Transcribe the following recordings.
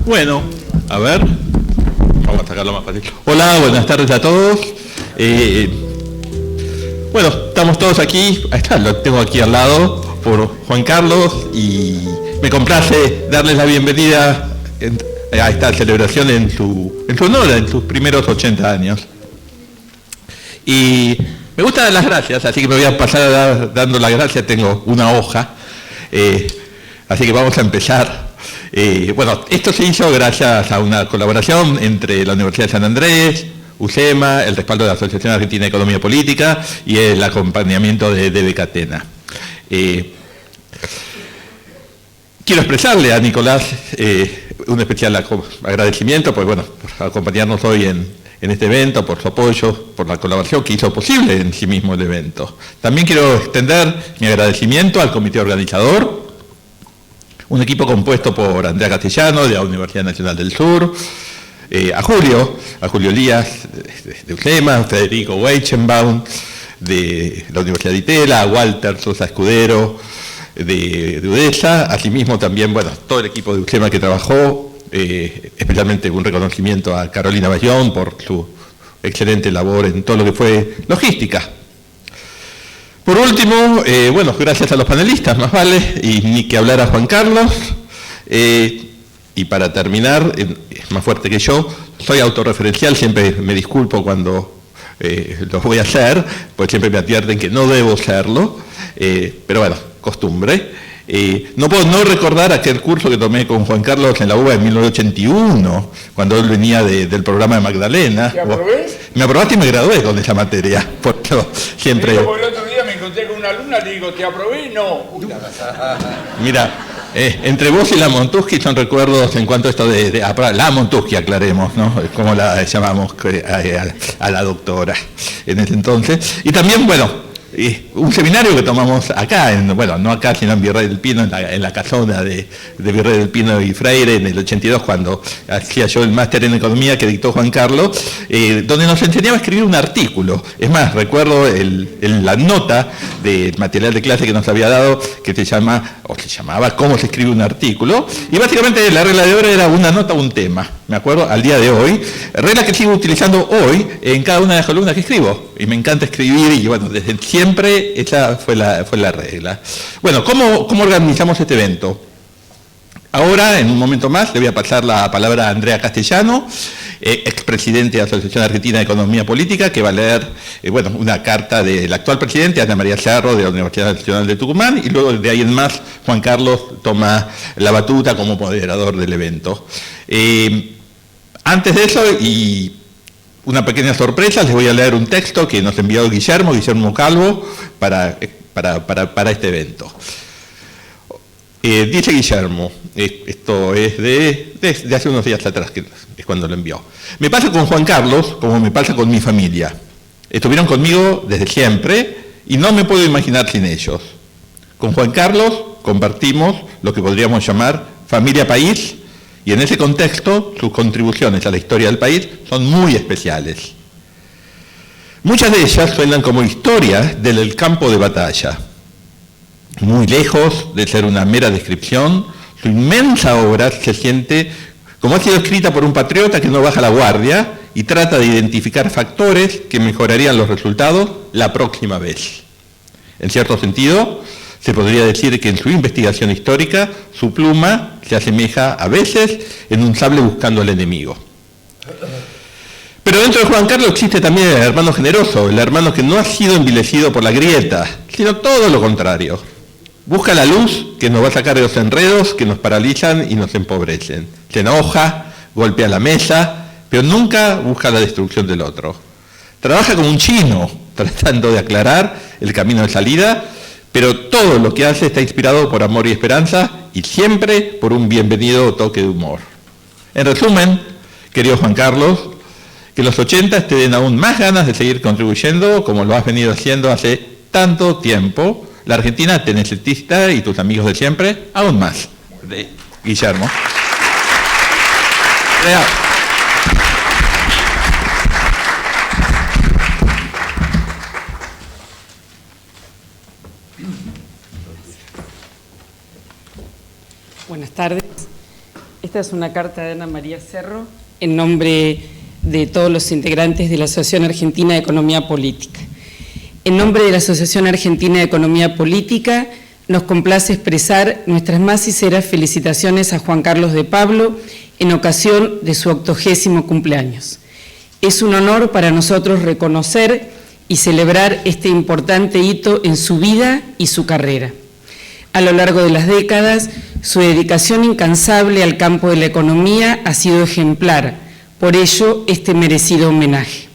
Bueno, a ver, vamos a sacarlo más fácil. Hola, buenas tardes a todos. Bueno, estamos todos aquí, ahí está, lo tengo aquí al lado por Juan Carlos y me complace darles la bienvenida a esta celebración en su honor, en sus primeros 80 años. Y me gusta dar las gracias, así que me voy a pasar dando las gracias, tengo una hoja, así que vamos a empezar. Bueno, esto se hizo gracias a una colaboración entre la Universidad de San Andrés, UCEMA, el respaldo de la Asociación Argentina de Economía Política y el acompañamiento de DB Catena. Quiero expresarle a Nicolás un especial agradecimiento por acompañarnos hoy en este evento, por su apoyo, por la colaboración que hizo posible en sí mismo el evento. También quiero extender mi agradecimiento al comité organizador, un equipo compuesto por Andrea Castellano, de la Universidad Nacional del Sur, a Julio Lías, de UCEMA, Federico Weichenbaum, de la Universidad de Itela, a Walter Sosa Escudero, de UDESA, asimismo también, todo el equipo de UCEMA que trabajó, especialmente un reconocimiento a Carolina Bayón por su excelente labor en todo lo que fue logística. Por último, gracias a los panelistas, más vale, y ni que hablar a Juan Carlos. Y para terminar, es más fuerte que yo, soy autorreferencial, siempre me disculpo cuando lo voy a hacer, pues siempre me advierten que no debo serlo, pero bueno, costumbre. No puedo no recordar aquel curso que tomé con Juan Carlos en la UBA en 1981, cuando él venía del programa de Magdalena. ¿Te aprobé? Me aprobaste y me gradué con esa materia, porque siempre... Digo, porque el otro día me encontré con una alumna, le digo, ¿te aprobé? No. Mira, entre vos y la Montuschi son recuerdos en cuanto a esto de la Montuschi, aclaremos, ¿no? Como la llamamos a la doctora en ese entonces. Y también, un seminario que tomamos acá, no acá, sino en Virrey del Pino, en la casona de Virrey del Pino y Freire, en el 82, cuando hacía yo el máster en Economía que dictó Juan Carlos, donde nos enseñaba a escribir un artículo. Es más, recuerdo la nota del material de clase que nos había dado, que se llamaba ¿Cómo se escribe un artículo? Y básicamente la regla de oro era una nota, un tema. Me acuerdo, al día de hoy, regla que sigo utilizando hoy en cada una de las columnas que escribo. Y me encanta escribir y desde siempre esa fue la regla. Bueno, ¿cómo organizamos este evento? Ahora, en un momento más, le voy a pasar la palabra a Andrea Castellano, expresidente de la Asociación Argentina de Economía Política, que va a leer una carta del actual presidente, Ana María Cerro, de la Universidad Nacional de Tucumán, y luego de ahí en más, Juan Carlos toma la batuta como moderador del evento. Antes de eso, y una pequeña sorpresa, les voy a leer un texto que nos envió Guillermo Calvo, para este evento. Dice Guillermo, esto es de hace unos días atrás, que es cuando lo envió. Me pasa con Juan Carlos como me pasa con mi familia. Estuvieron conmigo desde siempre y no me puedo imaginar sin ellos. Con Juan Carlos compartimos lo que podríamos llamar familia país, y en ese contexto sus contribuciones a la historia del país son muy especiales. Muchas de ellas suenan como historias del campo de batalla. Muy lejos de ser una mera descripción, su inmensa obra se siente como ha sido escrita por un patriota que no baja la guardia y trata de identificar factores que mejorarían los resultados la próxima vez. En cierto sentido, se podría decir que en su investigación histórica, su pluma se asemeja a veces en un sable buscando al enemigo. Pero dentro de Juan Carlos existe también el hermano generoso, el hermano que no ha sido envilecido por la grieta, sino todo lo contrario. Busca la luz que nos va a sacar de los enredos que nos paralizan y nos empobrecen. Se enoja, golpea la mesa, pero nunca busca la destrucción del otro. Trabaja como un chino, tratando de aclarar el camino de salida, pero todo lo que hace está inspirado por amor y esperanza y siempre por un bienvenido toque de humor. En resumen, querido Juan Carlos, que los 80 te den aún más ganas de seguir contribuyendo como lo has venido haciendo hace tanto tiempo. La Argentina te necesita y tus amigos de siempre, aún más. De Guillermo. tardes. Esta es una carta de Ana María Cerro en nombre de todos los integrantes de la Asociación Argentina de Economía Política. En nombre de la Asociación Argentina de Economía Política, nos complace expresar nuestras más sinceras felicitaciones a Juan Carlos de Pablo en ocasión de su 80º cumpleaños. Es un honor para nosotros reconocer y celebrar este importante hito en su vida y su carrera. A lo largo de las décadas, su dedicación incansable al campo de la economía ha sido ejemplar, por ello este merecido homenaje.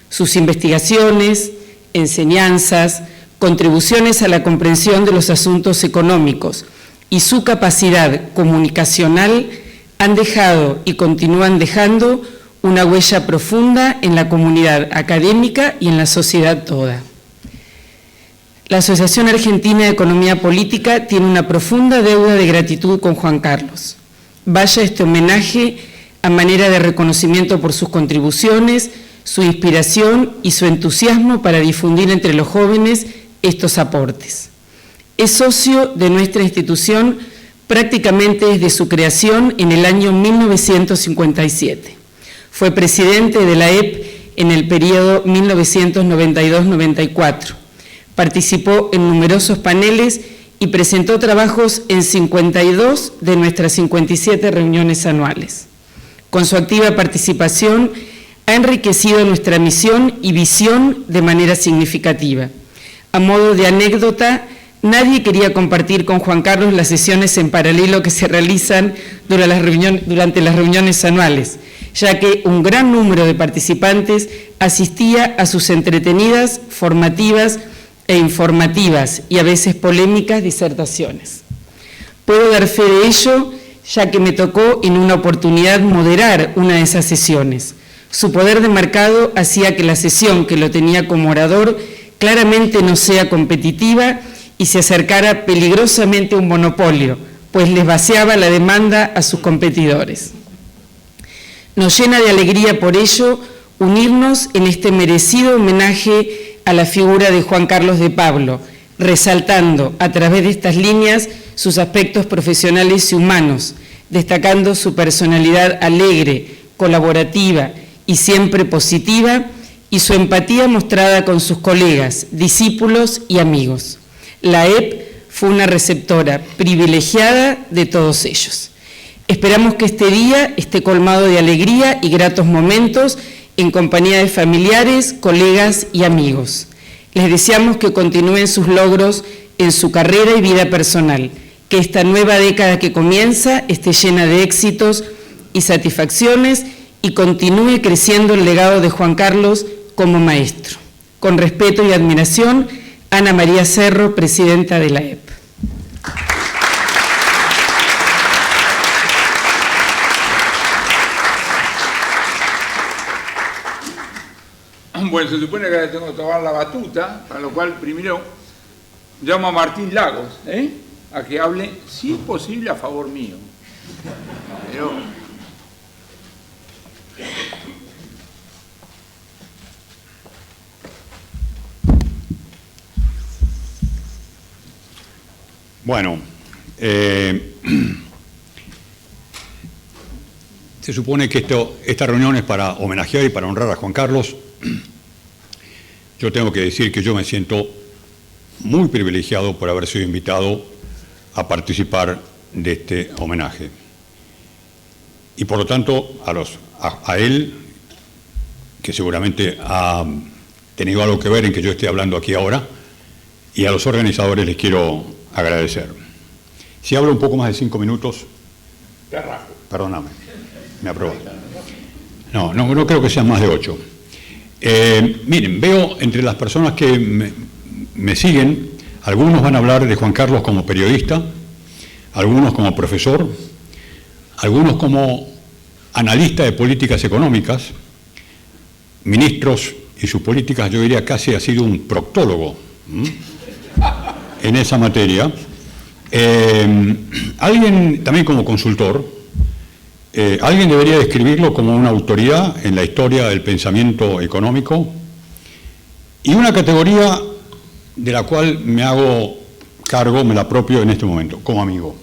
Sus investigaciones, enseñanzas, contribuciones a la comprensión de los asuntos económicos y su capacidad comunicacional han dejado y continúan dejando una huella profunda en la comunidad académica y en la sociedad toda. La Asociación Argentina de Economía Política tiene una profunda deuda de gratitud con Juan Carlos. Vaya este homenaje a manera de reconocimiento por sus contribuciones, su inspiración y su entusiasmo para difundir entre los jóvenes estos aportes. Es socio de nuestra institución prácticamente desde su creación en el año 1957. Fue presidente de la EP en el periodo 1992-94. Participó en numerosos paneles y presentó trabajos en 52 de nuestras 57 reuniones anuales. Con su activa participación ha enriquecido nuestra misión y visión de manera significativa. A modo de anécdota, nadie quería compartir con Juan Carlos las sesiones en paralelo que se realizan durante las reuniones anuales, ya que un gran número de participantes asistía a sus entretenidas, formativas e informativas y a veces polémicas disertaciones. Puedo dar fe de ello, ya que me tocó en una oportunidad moderar una de esas sesiones. Su poder de mercado hacía que la sesión que lo tenía como orador claramente no sea competitiva y se acercara peligrosamente a un monopolio, pues les vaciaba la demanda a sus competidores. Nos llena de alegría por ello unirnos en este merecido homenaje a la figura de Juan Carlos de Pablo, resaltando a través de estas líneas sus aspectos profesionales y humanos, destacando su personalidad alegre, colaborativa y siempre positiva, y su empatía mostrada con sus colegas, discípulos y amigos. La EP fue una receptora privilegiada de todos ellos. Esperamos que este día esté colmado de alegría y gratos momentos en compañía de familiares, colegas y amigos. Les deseamos que continúen sus logros en su carrera y vida personal, que esta nueva década que comienza esté llena de éxitos y satisfacciones y continúe creciendo el legado de Juan Carlos como maestro. Con respeto y admiración, Ana María Cerro, presidenta de la EP. Bueno, se supone que tengo que tomar la batuta, para lo cual primero llamo a Martín Lagos, a que hable, si es posible, a favor mío. Pero... Bueno, se supone que esta reunión es para homenajear y para honrar a Juan Carlos. Yo tengo que decir que yo me siento muy privilegiado por haber sido invitado a participar de este homenaje. Y por lo tanto, a él, que seguramente ha tenido algo que ver en que yo esté hablando aquí ahora, y a los organizadores les quiero agradecer. Si hablo un poco más de 5 minutos, perdóname, me apruebas. No creo que sean más de 8. Miren, veo entre las personas que me siguen, algunos van a hablar de Juan Carlos como periodista, algunos como profesor, algunos como analista de políticas económicas, ministros y sus políticas, yo diría casi ha sido un proctólogo en esa materia. Alguien también como consultor, alguien debería describirlo como una autoridad en la historia del pensamiento económico y una categoría de la cual me hago cargo, me la apropio en este momento, como amigo.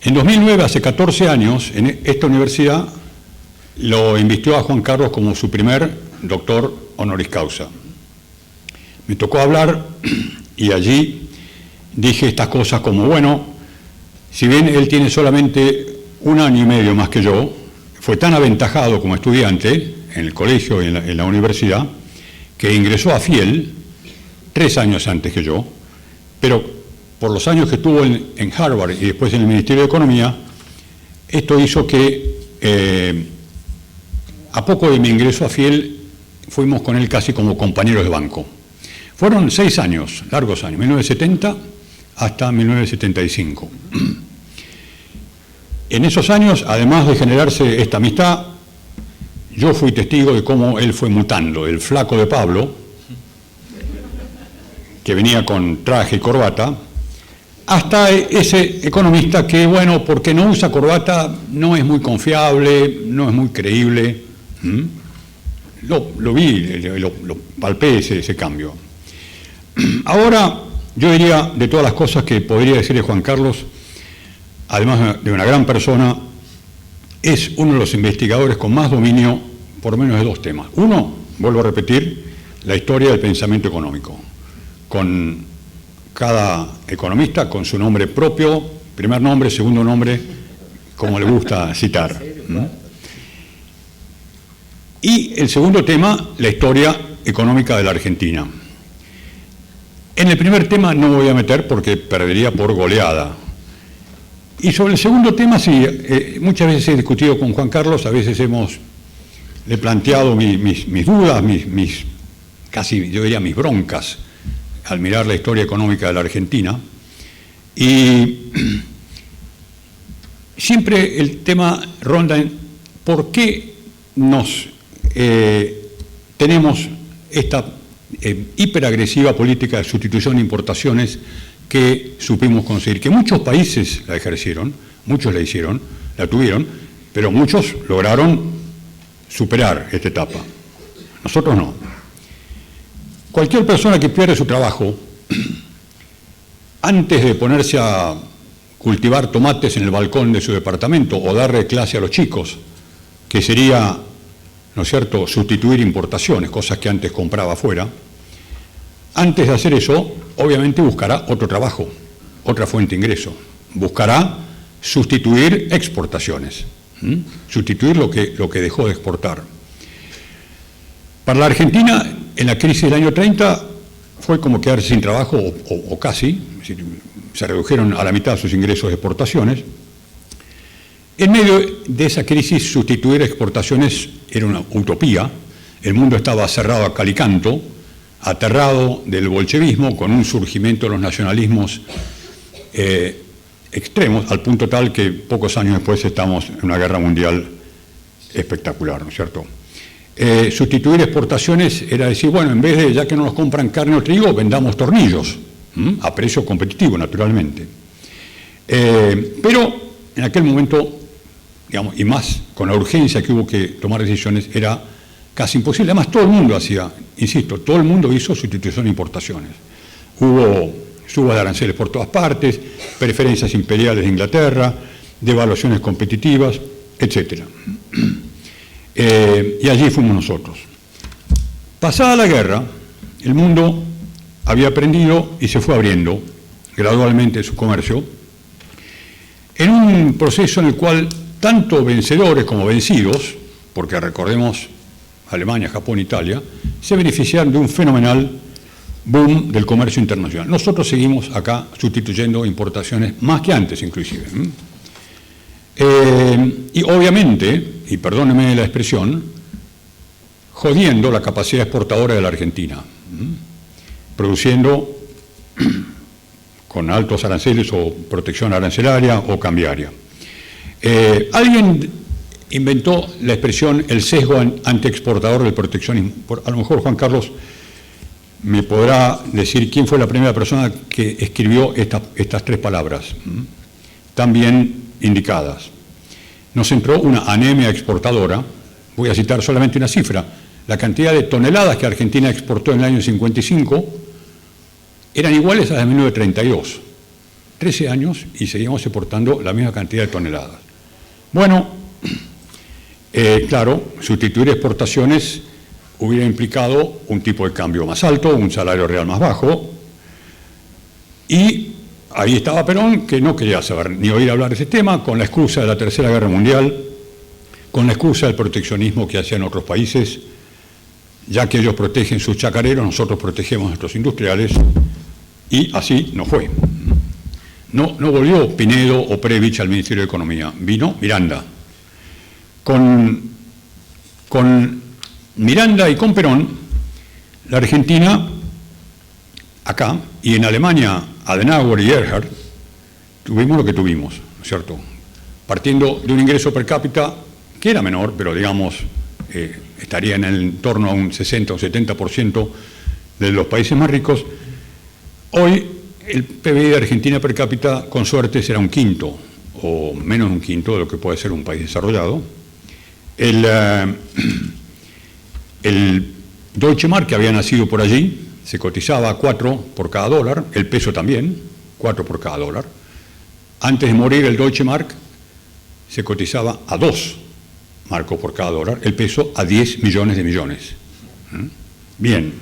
En 2009, hace 14 años, en esta universidad lo invistió a Juan Carlos como su primer doctor honoris causa. Me tocó hablar y allí dije estas cosas como, bueno, si bien él tiene solamente 1 año y medio más que yo, fue tan aventajado como estudiante en el colegio y en la universidad, que ingresó a Fiel 3 años antes que yo, pero por los años que estuvo en Harvard y después en el Ministerio de Economía, esto hizo que a poco de mi ingreso a Fiel fuimos con él casi como compañeros de banco. Fueron 6 años, largos años, 1970 hasta 1975. En esos años, además de generarse esta amistad, yo fui testigo de cómo él fue mutando, el flaco de Pablo, que venía con traje y corbata, hasta ese economista que, bueno, porque no usa corbata, no es muy confiable, no es muy creíble. Lo vi, lo palpé ese cambio. Ahora, yo diría, de todas las cosas que podría decirle Juan Carlos, además de una gran persona, es uno de los investigadores con más dominio, por lo menos de 2 temas. Uno, vuelvo a repetir, la historia del pensamiento económico, con cada economista con su nombre propio, primer nombre, segundo nombre, como le gusta citar. Y el segundo tema, la historia económica de la Argentina. En el primer tema no me voy a meter porque perdería por goleada. Y sobre el segundo tema, sí, muchas veces he discutido con Juan Carlos, a veces le he planteado mis dudas, casi yo diría mis broncas, al mirar la historia económica de la Argentina. Y siempre el tema ronda en por qué tenemos esta hiperagresiva política de sustitución de importaciones que supimos conseguir, que muchos países la ejercieron, muchos la hicieron, la tuvieron, pero muchos lograron superar esta etapa. Nosotros no. Cualquier persona que pierde su trabajo, antes de ponerse a cultivar tomates en el balcón de su departamento o darle clase a los chicos, que sería, ¿no es cierto?, sustituir importaciones, cosas que antes compraba afuera, antes de hacer eso, obviamente buscará otro trabajo, otra fuente de ingreso. Buscará sustituir exportaciones, sustituir lo que dejó de exportar. Para la Argentina, en la crisis del año 30, fue como quedarse sin trabajo, o casi, se redujeron a la mitad sus ingresos de exportaciones. En medio de esa crisis, sustituir exportaciones era una utopía. El mundo estaba cerrado a cal y canto, aterrado del bolchevismo, con un surgimiento de los nacionalismos extremos, al punto tal que pocos años después estamos en una guerra mundial espectacular, ¿no es cierto? Sustituir exportaciones era decir, bueno, en vez de, ya que no nos compran carne o trigo, vendamos tornillos, a precio competitivo, naturalmente. Pero en aquel momento, digamos, y más con la urgencia que hubo que tomar decisiones, era casi imposible. Además, todo el mundo hacía, insisto, todo el mundo hizo sustitución de importaciones. Hubo subas de aranceles por todas partes, preferencias imperiales de Inglaterra, devaluaciones competitivas, etc. Y allí fuimos nosotros. Pasada la guerra, el mundo había aprendido y se fue abriendo gradualmente su comercio, en un proceso en el cual tanto vencedores como vencidos, porque recordemos Alemania, Japón, Italia, se beneficiaron de un fenomenal boom del comercio internacional. Nosotros seguimos acá sustituyendo importaciones más que antes inclusive. Y obviamente, y perdónenme la expresión, jodiendo la capacidad exportadora de la Argentina, produciendo con altos aranceles o protección arancelaria o cambiaria. Alguien inventó la expresión el sesgo antiexportador del proteccionismo. A lo mejor Juan Carlos me podrá decir quién fue la primera persona que escribió estas 3 palabras, tan bien indicadas. Nos entró una anemia exportadora. Voy a citar solamente una cifra. La cantidad de toneladas que Argentina exportó en el año 55 eran iguales a las de 1932. 13 años y seguimos exportando la misma cantidad de toneladas. Bueno, claro, sustituir exportaciones hubiera implicado un tipo de cambio más alto, un salario real más bajo, y ahí estaba Perón, que no quería saber ni oír hablar de ese tema, con la excusa de la Tercera Guerra Mundial, con la excusa del proteccionismo que hacían otros países, ya que ellos protegen sus chacareros, nosotros protegemos a nuestros industriales, y así no fue. No volvió Pinedo o Previch al Ministerio de Economía, vino Miranda. Con Miranda y con Perón, la Argentina, acá, y en Alemania, Adenauer y Erhard, tuvimos lo que tuvimos, ¿no es cierto? Partiendo de un ingreso per cápita que era menor, pero digamos, estaría en el entorno a un 60 o 70% de los países más ricos. Hoy el PBI de Argentina per cápita, con suerte, será un quinto, o menos de un quinto de lo que puede ser un país desarrollado. El Deutsche Mark, que había nacido por allí, se cotizaba a 4 por cada dólar, el peso también, 4 por cada dólar. Antes de morir el Deutsche Mark se cotizaba a 2 marcos por cada dólar, el peso a 10 millones de millones. Bien,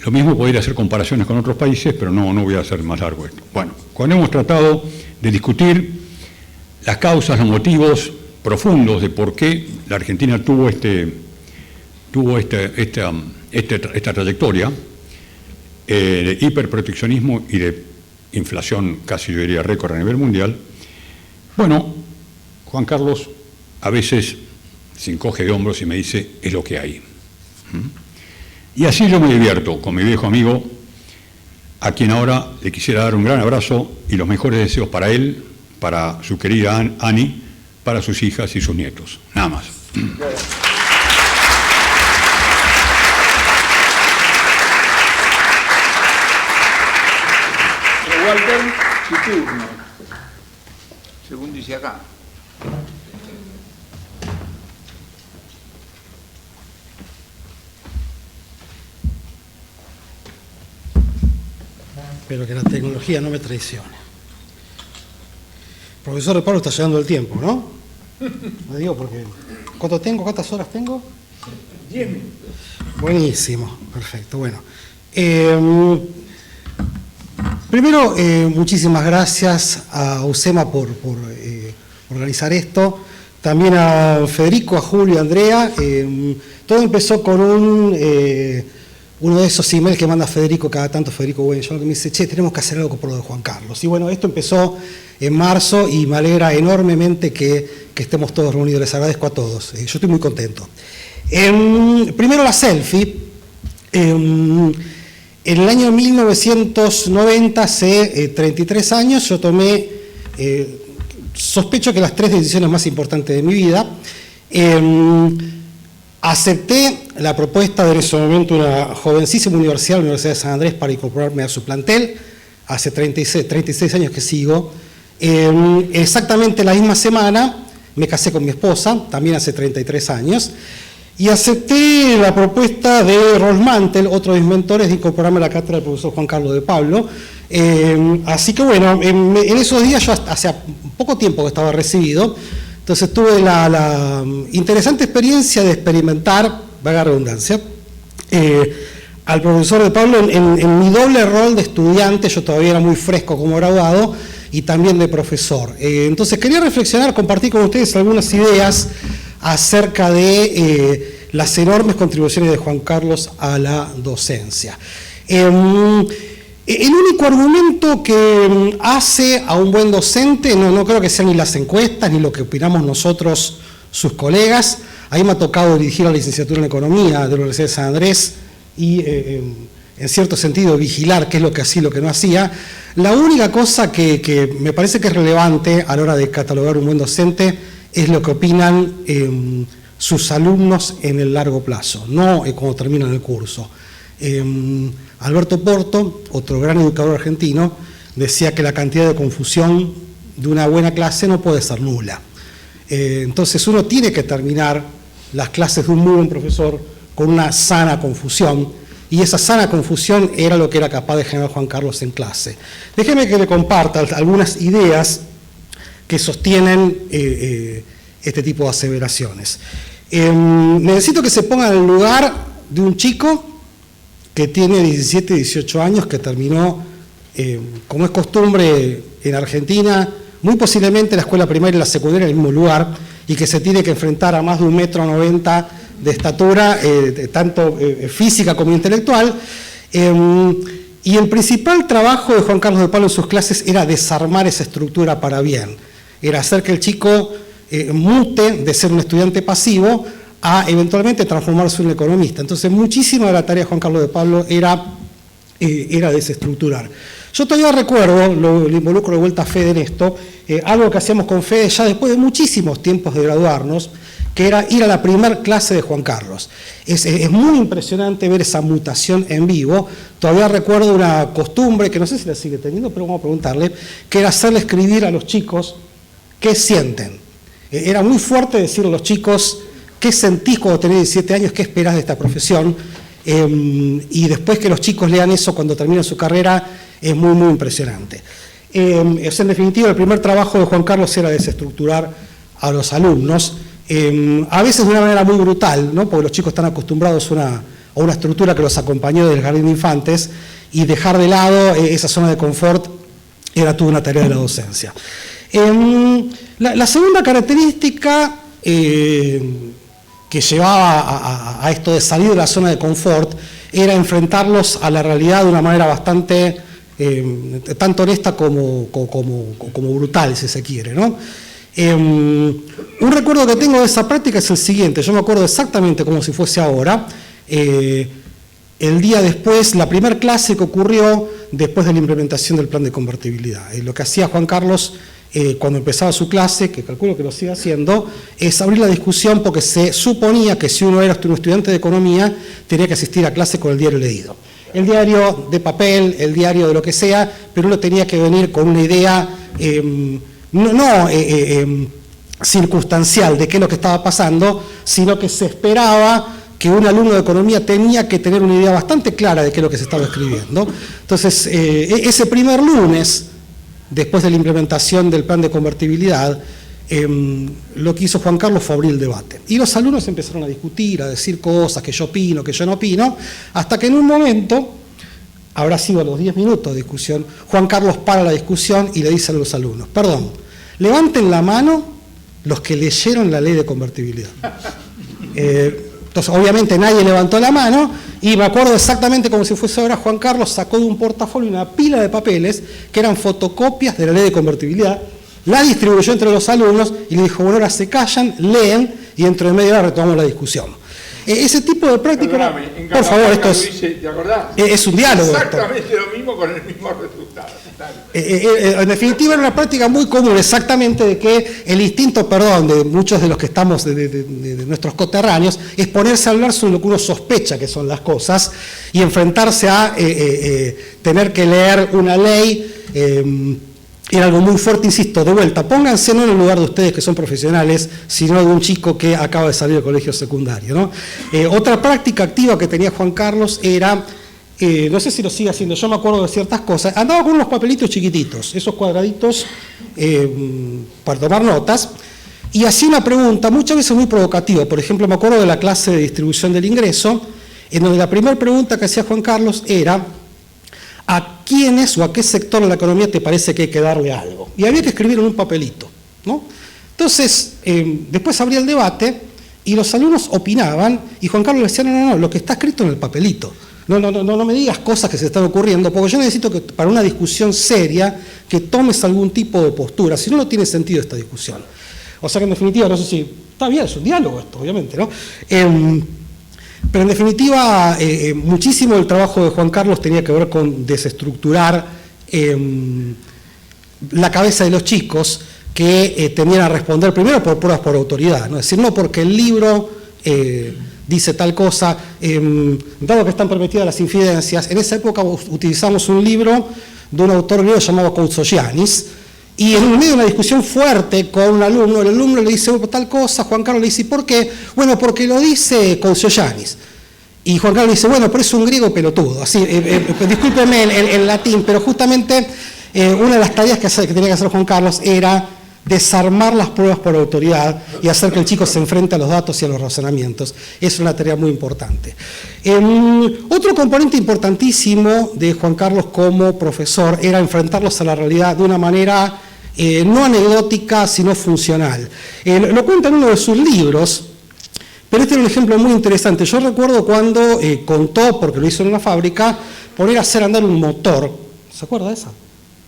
lo mismo podría hacer comparaciones con otros países, pero no voy a hacer más largo esto. Bueno, cuando hemos tratado de discutir las causas, los motivos profundos de por qué la Argentina tuvo esta trayectoria de hiperproteccionismo y de inflación, casi yo diría récord a nivel mundial, bueno, Juan Carlos a veces se encoge de hombros y me dice, es lo que hay. Y así yo me divierto con mi viejo amigo, a quien ahora le quisiera dar un gran abrazo y los mejores deseos para él, para su querida Ani, para sus hijas y sus nietos. Nada más. Walter, su turno, según dice acá. Espero que la tecnología no me traicione. Profesor de Pablo, está llegando el tiempo, ¿no? Lo digo porque... ¿Cuántas horas tengo? 10 minutos. Buenísimo, perfecto. Bueno, primero, muchísimas gracias a UCEMA por organizar esto. También a Federico, a Julio, a Andrea. Todo empezó con uno de esos emails que manda Federico cada tanto, Federico Buenjo, que me dice, che, tenemos que hacer algo por lo de Juan Carlos. Y bueno, esto empezó en marzo y me alegra enormemente que estemos todos reunidos. Les agradezco a todos. Yo estoy muy contento. Primero la selfie. En el año 1990, hace 33 años, yo tomé, sospecho que las 3 decisiones más importantes de mi vida. Acepté la propuesta de en ese momento una jovencísima universidad, la Universidad de San Andrés, para incorporarme a su plantel. Hace 36 años que sigo. Exactamente la misma semana me casé con mi esposa, también hace 33 años. Y acepté la propuesta de Rolf Mantel, otro de mis mentores, de incorporarme a la cátedra del profesor Juan Carlos de Pablo. Así que bueno, en esos días yo hace poco tiempo que estaba recibido, entonces tuve la interesante experiencia de experimentar, valga la redundancia, al profesor de Pablo en mi doble rol de estudiante. Yo todavía era muy fresco como graduado y también de profesor. Entonces quería reflexionar, compartir con ustedes algunas ideas acerca de las enormes contribuciones de Juan Carlos a la docencia. El único argumento que hace a un buen docente, no creo que sean ni las encuestas ni lo que opinamos nosotros, sus colegas. A mí me ha tocado dirigir la licenciatura en Economía de la Universidad de San Andrés y en cierto sentido vigilar qué es lo que hacía y lo que no hacía. La única cosa que me parece que es relevante a la hora de catalogar un buen docente es lo que opinan sus alumnos en el largo plazo, no cuando terminan el curso. Alberto Porto, otro gran educador argentino, decía que la cantidad de confusión de una buena clase no puede ser nula. Entonces uno tiene que terminar las clases de un muy buen profesor con una sana confusión, y esa sana confusión era lo que era capaz de generar Juan Carlos en clase. Déjeme que le comparta algunas ideas que sostienen este tipo de aseveraciones. Necesito que se ponga en el lugar de un chico que tiene 17, 18 años, que terminó, como es costumbre en Argentina, muy posiblemente la escuela primaria y la secundaria en el mismo lugar, y que se tiene que enfrentar a más de 1,90 m de estatura, tanto física como intelectual. Y el principal trabajo de Juan Carlos de Pablo en sus clases era desarmar esa estructura para bien. Era hacer que el chico mute de ser un estudiante pasivo a eventualmente transformarse en un economista. Entonces, muchísima de la tarea de Juan Carlos de Pablo era desestructurar. Yo todavía recuerdo, lo involucro de vuelta a Fede en esto, algo que hacíamos con Fede ya después de muchísimos tiempos de graduarnos, que era ir a la primera clase de Juan Carlos. Es muy impresionante ver esa mutación en vivo. Todavía recuerdo una costumbre, que no sé si la sigue teniendo, pero vamos a preguntarle, que era hacerle escribir a los chicos qué sienten. Era muy fuerte decirle a los chicos qué sentís cuando tenés 17 años, qué esperás de esta profesión, y después que los chicos lean eso cuando terminan su carrera, es muy, muy impresionante. En definitiva, el primer trabajo de Juan Carlos era desestructurar a los alumnos, a veces de una manera muy brutal, ¿no? Porque los chicos están acostumbrados a una estructura que los acompañó desde el jardín de infantes, y dejar de lado esa zona de confort era toda una tarea de la docencia. La segunda característica que llevaba a esto de salir de la zona de confort era enfrentarlos a la realidad de una manera bastante, tanto honesta como brutal, si se quiere, ¿no? Un recuerdo que tengo de esa práctica es el siguiente. Yo me acuerdo exactamente como si fuese ahora. El día después, la primera clase que ocurrió después de la implementación del plan de convertibilidad. Lo que hacía Juan Carlos cuando empezaba su clase, que calculo que lo sigue haciendo, es abrir la discusión, porque se suponía que si uno era un estudiante de economía tenía que asistir a clase con el diario leído. El diario de papel, el diario de lo que sea, pero uno tenía que venir con una idea circunstancial de qué es lo que estaba pasando, sino que se esperaba que un alumno de economía tenía que tener una idea bastante clara de qué es lo que se estaba escribiendo. Entonces, ese primer lunes, después de la implementación del plan de convertibilidad, lo que hizo Juan Carlos fue abrir el debate. Y los alumnos empezaron a discutir, a decir cosas, que yo opino, que yo no opino, hasta que en un momento, habrá sido a los 10 minutos de discusión, Juan Carlos para la discusión y le dice a los alumnos: perdón, levanten la mano los que leyeron la ley de convertibilidad. Entonces, obviamente nadie levantó la mano, y me acuerdo exactamente como si fuese ahora. Juan Carlos sacó de un portafolio una pila de papeles que eran fotocopias de la ley de convertibilidad, la distribuyó entre los alumnos y le dijo: bueno, ahora se callan, leen, y dentro de media hora retomamos la discusión. Ese tipo de práctica, por favor, esto es, ¿te acordás? Es un diálogo. Exactamente lo mismo con el mismo resultado. En definitiva, era una práctica muy común, exactamente, de que el instinto, de muchos de los que estamos, de nuestros coterráneos, es ponerse a hablar sobre lo que uno sospecha que son las cosas, y enfrentarse a tener que leer una ley. Era algo muy fuerte, insisto, de vuelta, pónganse no en el lugar de ustedes que son profesionales, sino de un chico que acaba de salir del colegio secundario, ¿no? Otra práctica activa que tenía Juan Carlos era, no sé si lo sigue haciendo, yo me acuerdo de ciertas cosas, andaba con unos papelitos chiquititos, esos cuadraditos para tomar notas, y hacía una pregunta muchas veces muy provocativa. Por ejemplo, me acuerdo de la clase de distribución del ingreso, en donde la primera pregunta que hacía Juan Carlos era: ¿a quiénes o a qué sector de la economía te parece que hay que darle algo? Y había que escribir en un papelito, ¿no? Entonces, después abría el debate y los alumnos opinaban, y Juan Carlos le decía: no, lo que está escrito en el papelito. No me digas cosas que se están ocurriendo, porque yo necesito que para una discusión seria que tomes algún tipo de postura, si no, no tiene sentido esta discusión. O sea que en definitiva, no sé si, está bien, es un diálogo esto, obviamente, ¿no? Pero en definitiva, muchísimo del trabajo de Juan Carlos tenía que ver con desestructurar la cabeza de los chicos, que tenían a responder primero por pruebas por autoridad, ¿no? Es decir, no porque el libro dice tal cosa, dado que están permitidas las infidencias. En esa época utilizamos un libro de un autor griego llamado Koutsogiannis, y en medio de una discusión fuerte con un alumno, el alumno le dice tal cosa, Juan Carlos le dice: ¿por qué? Bueno, porque lo dice Koutsogiannis. Y Juan Carlos dice, bueno, pero es un griego pelotudo. Así, discúlpeme el latín, pero justamente una de las tareas que tenía que hacer Juan Carlos era desarmar las pruebas por autoridad y hacer que el chico se enfrente a los datos y a los razonamientos. Es una tarea muy importante. Otro componente importantísimo de Juan Carlos como profesor era enfrentarlos a la realidad de una manera no anecdótica, sino funcional. Lo cuenta en uno de sus libros, pero este es un ejemplo muy interesante. Yo recuerdo cuando contó, porque lo hizo en una fábrica, poner a hacer andar un motor. ¿Se acuerda de esa?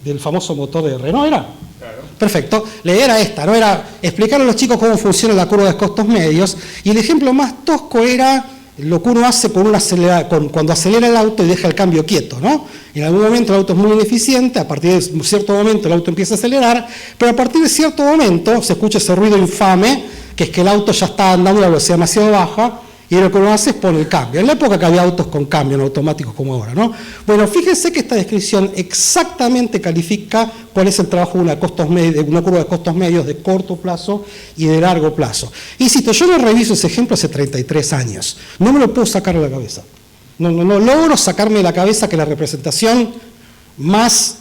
Del famoso motor de Renault, ¿era? Claro. Perfecto. La idea era esta, ¿no? Era explicar a los chicos cómo funciona la curva de costos medios, y el ejemplo más tosco era lo que uno hace cuando acelera el auto y deja el cambio quieto, ¿no? En algún momento el auto es muy ineficiente, a partir de un cierto momento el auto empieza a acelerar, pero a partir de cierto momento se escucha ese ruido infame, que es que el auto ya está andando a una velocidad demasiado baja, y lo que uno hace es poner el cambio. En la época que había autos con cambio, no automáticos como ahora, ¿no? Bueno, fíjense que esta descripción exactamente califica cuál es el trabajo de una curva de costos medios de corto plazo y de largo plazo. Insisto, yo no reviso ese ejemplo hace 33 años. No me lo puedo sacar de la cabeza. No logro sacarme de la cabeza que la representación más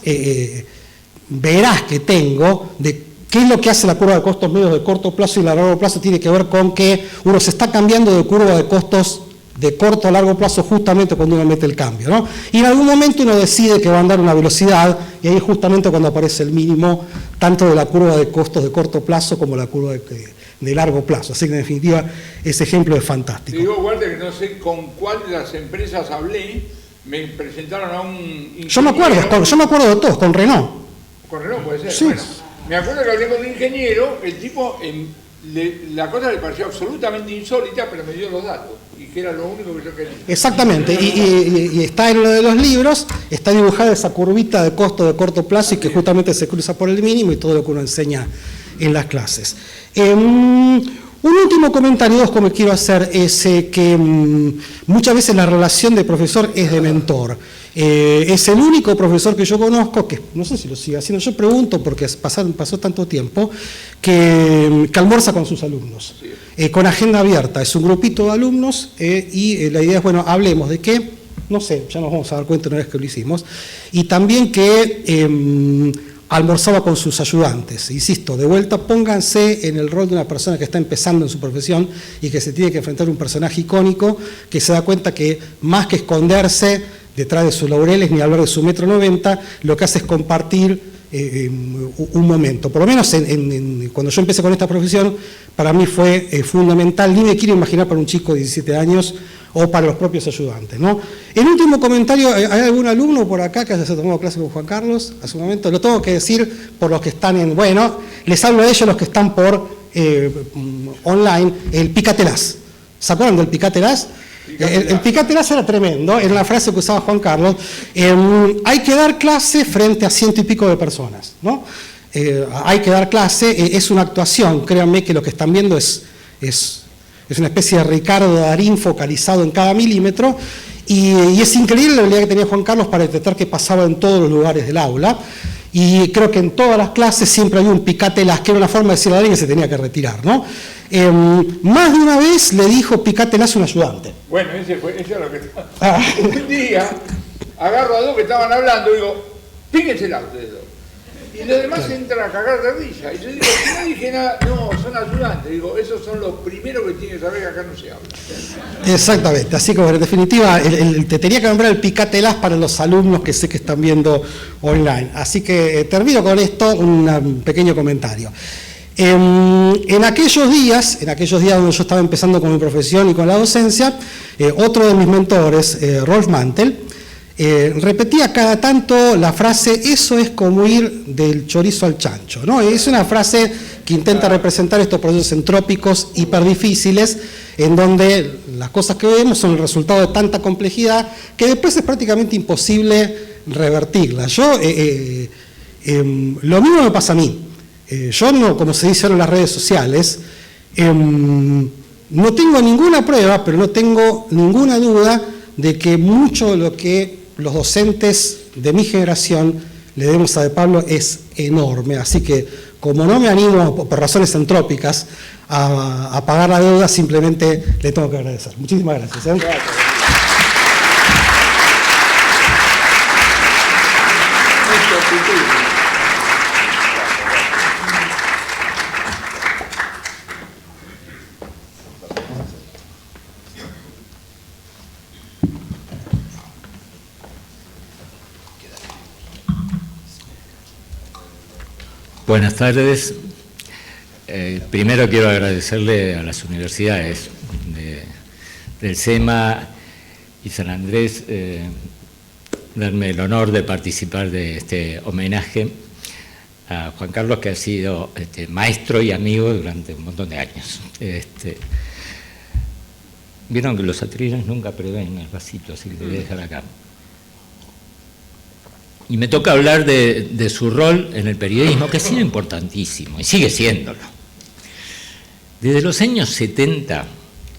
veraz que tengo de ¿qué es lo que hace la curva de costos medios de corto plazo y largo plazo? Tiene que ver con que uno se está cambiando de curva de costos de corto a largo plazo justamente cuando uno mete el cambio, ¿no? Y en algún momento uno decide que va a andar una velocidad, y ahí es justamente cuando aparece el mínimo tanto de la curva de costos de corto plazo como la curva de largo plazo. Así que en definitiva ese ejemplo es fantástico. Te digo, Walter, que no sé con cuál de las empresas hablé, me presentaron a un ingeniero. Yo me acuerdo de todos, con Renault. Con Renault puede ser. Sí. Bueno, me acuerdo que hablé con un ingeniero, el tipo, la cosa le pareció absolutamente insólita, pero me dio los datos, y que era lo único que yo quería. Exactamente, y está en uno de los libros, está dibujada esa curvita de costo de corto plazo y que justamente se cruza por el mínimo y todo lo que uno enseña en las clases. Un último comentario, dos, que quiero hacer es que muchas veces la relación de profesor es de mentor. Es el único profesor que yo conozco, que no sé si lo sigue haciendo, yo pregunto porque pasó tanto tiempo, que almuerza con sus alumnos, con agenda abierta. Es un grupito de alumnos y la idea es, bueno, hablemos de qué, no sé, ya nos vamos a dar cuenta una vez que lo hicimos, y también que almorzaba con sus ayudantes. Insisto, de vuelta, pónganse en el rol de una persona que está empezando en su profesión y que se tiene que enfrentar a un personaje icónico, que se da cuenta que más que esconderse detrás de sus laureles ni hablar de su 1,90 m, lo que hace es compartir un momento. Por lo menos cuando yo empecé con esta profesión, para mí fue fundamental, ni me quiero imaginar para un chico de 17 años o para los propios ayudantes, ¿no? El último comentario, ¿hay algún alumno por acá que haya tomado clase con Juan Carlos a su momento? Lo tengo que decir por los que están bueno, les hablo de ellos los que están por online, el picatelás. ¿Se acuerdan del picatelás? El picatelás era tremendo, era la frase que usaba Juan Carlos. Hay que dar clase frente a 100 y pico de personas, ¿no? Hay que dar clase, es una actuación, créanme que lo que están viendo es una especie de Ricardo Darín focalizado en cada milímetro, y es increíble la habilidad que tenía Juan Carlos para detectar qué pasaba en todos los lugares del aula, y creo que en todas las clases siempre había un picatelás, que era una forma de decirle a alguien que se tenía que retirar, ¿no? Más de una vez le dijo picatelás a un ayudante. Bueno, eso es lo que... Un día agarro a dos que estaban hablando y digo, píquensela ustedes dos. Y los demás entran a cagar de risa. Y yo digo, no dije nada, no, son ayudantes. Digo, esos son los primeros que tienen que saber que acá no se habla. Exactamente, así que bueno, en definitiva, te tenía que nombrar el picatelás para los alumnos que sé que están viendo online. Así que termino con esto, un pequeño comentario. En aquellos días donde yo estaba empezando con mi profesión y con la docencia, otro de mis mentores, Rolf Mantel, repetía cada tanto la frase, eso es como ir del chorizo al chancho, ¿no? Es una frase que intenta representar estos procesos entrópicos hiperdifíciles, en donde las cosas que vemos son el resultado de tanta complejidad que después es prácticamente imposible revertirla. Lo mismo me pasa a mí. Yo no, como se dice ahora en las redes sociales, no tengo ninguna prueba, pero no tengo ninguna duda de que mucho de lo que los docentes de mi generación le debemos a De Pablo es enorme. Así que, como no me animo por razones entrópicas a pagar la deuda, simplemente le tengo que agradecer. Muchísimas gracias. Gracias. Buenas tardes. Primero quiero agradecerle a las universidades del SEMA y San Andrés darme el honor de participar de este homenaje a Juan Carlos, que ha sido maestro y amigo durante un montón de años. Vieron que los atriles nunca prevén el vasito, así que lo voy a dejar acá. Y me toca hablar de su rol en el periodismo, que ha sido importantísimo y sigue siéndolo. Desde los años 70,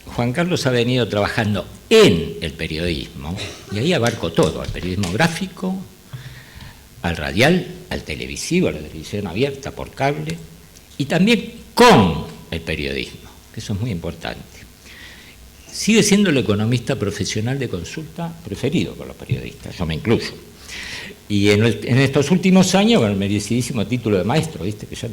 Juan Carlos ha venido trabajando en el periodismo, y ahí abarco todo, al periodismo gráfico, al radial, al televisivo, a la televisión abierta por cable, y también con el periodismo, que eso es muy importante. Sigue siendo el economista profesional de consulta preferido por los periodistas, yo me incluyo. Y en estos últimos años, con el merecidísimo título de maestro, ¿viste? Que ya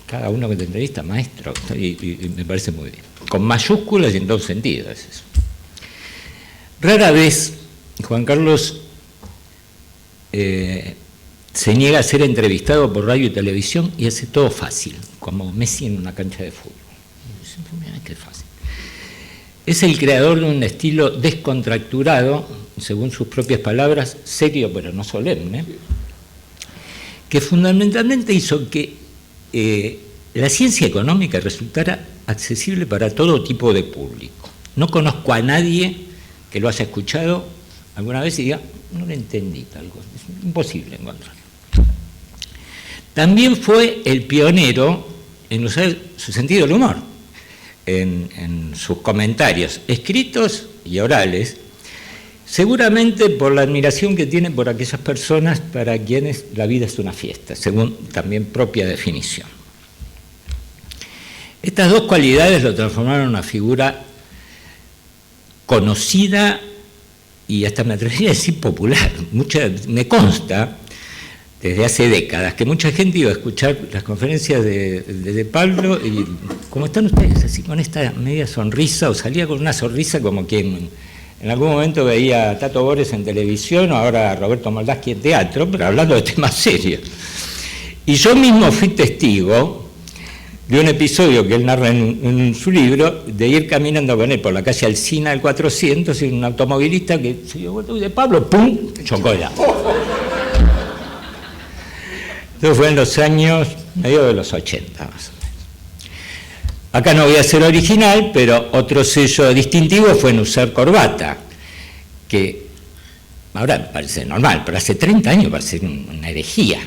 cada uno que te entrevista, maestro, y me parece muy bien. Con mayúsculas y en todo sentido es eso. Rara vez Juan Carlos se niega a ser entrevistado por radio y televisión y hace todo fácil, como Messi en una cancha de fútbol. Mira qué fácil. Es el creador de un estilo descontracturado, según sus propias palabras, serio pero no solemne, que fundamentalmente hizo que la ciencia económica resultara accesible para todo tipo de público. No conozco a nadie que lo haya escuchado alguna vez y diga, no lo entendí, algo, es imposible encontrarlo. También fue el pionero en usar su sentido del humor, en sus comentarios escritos y orales, seguramente por la admiración que tiene por aquellas personas para quienes la vida es una fiesta, según también propia definición. Estas dos cualidades lo transformaron en una figura conocida y hasta me atrevería a decir popular. Me consta, desde hace décadas, que mucha gente iba a escuchar las conferencias de Pablo y ¿cómo están ustedes? Así con esta media sonrisa, o salía con una sonrisa como quien en algún momento veía a Tato Bores en televisión o ahora a Roberto Moldaski en teatro, pero hablando de temas serios. Y yo mismo fui testigo de un episodio que él narra en su libro, de ir caminando con él por la calle Alsina del 400 y un automovilista que se dio vuelta y de Pablo, ¡pum!, chocó ya. Eso fue en los años, medio de los 80 más o menos. Acá no voy a ser original, pero otro sello distintivo fue en usar corbata, que ahora me parece normal, pero hace 30 años parece una herejía.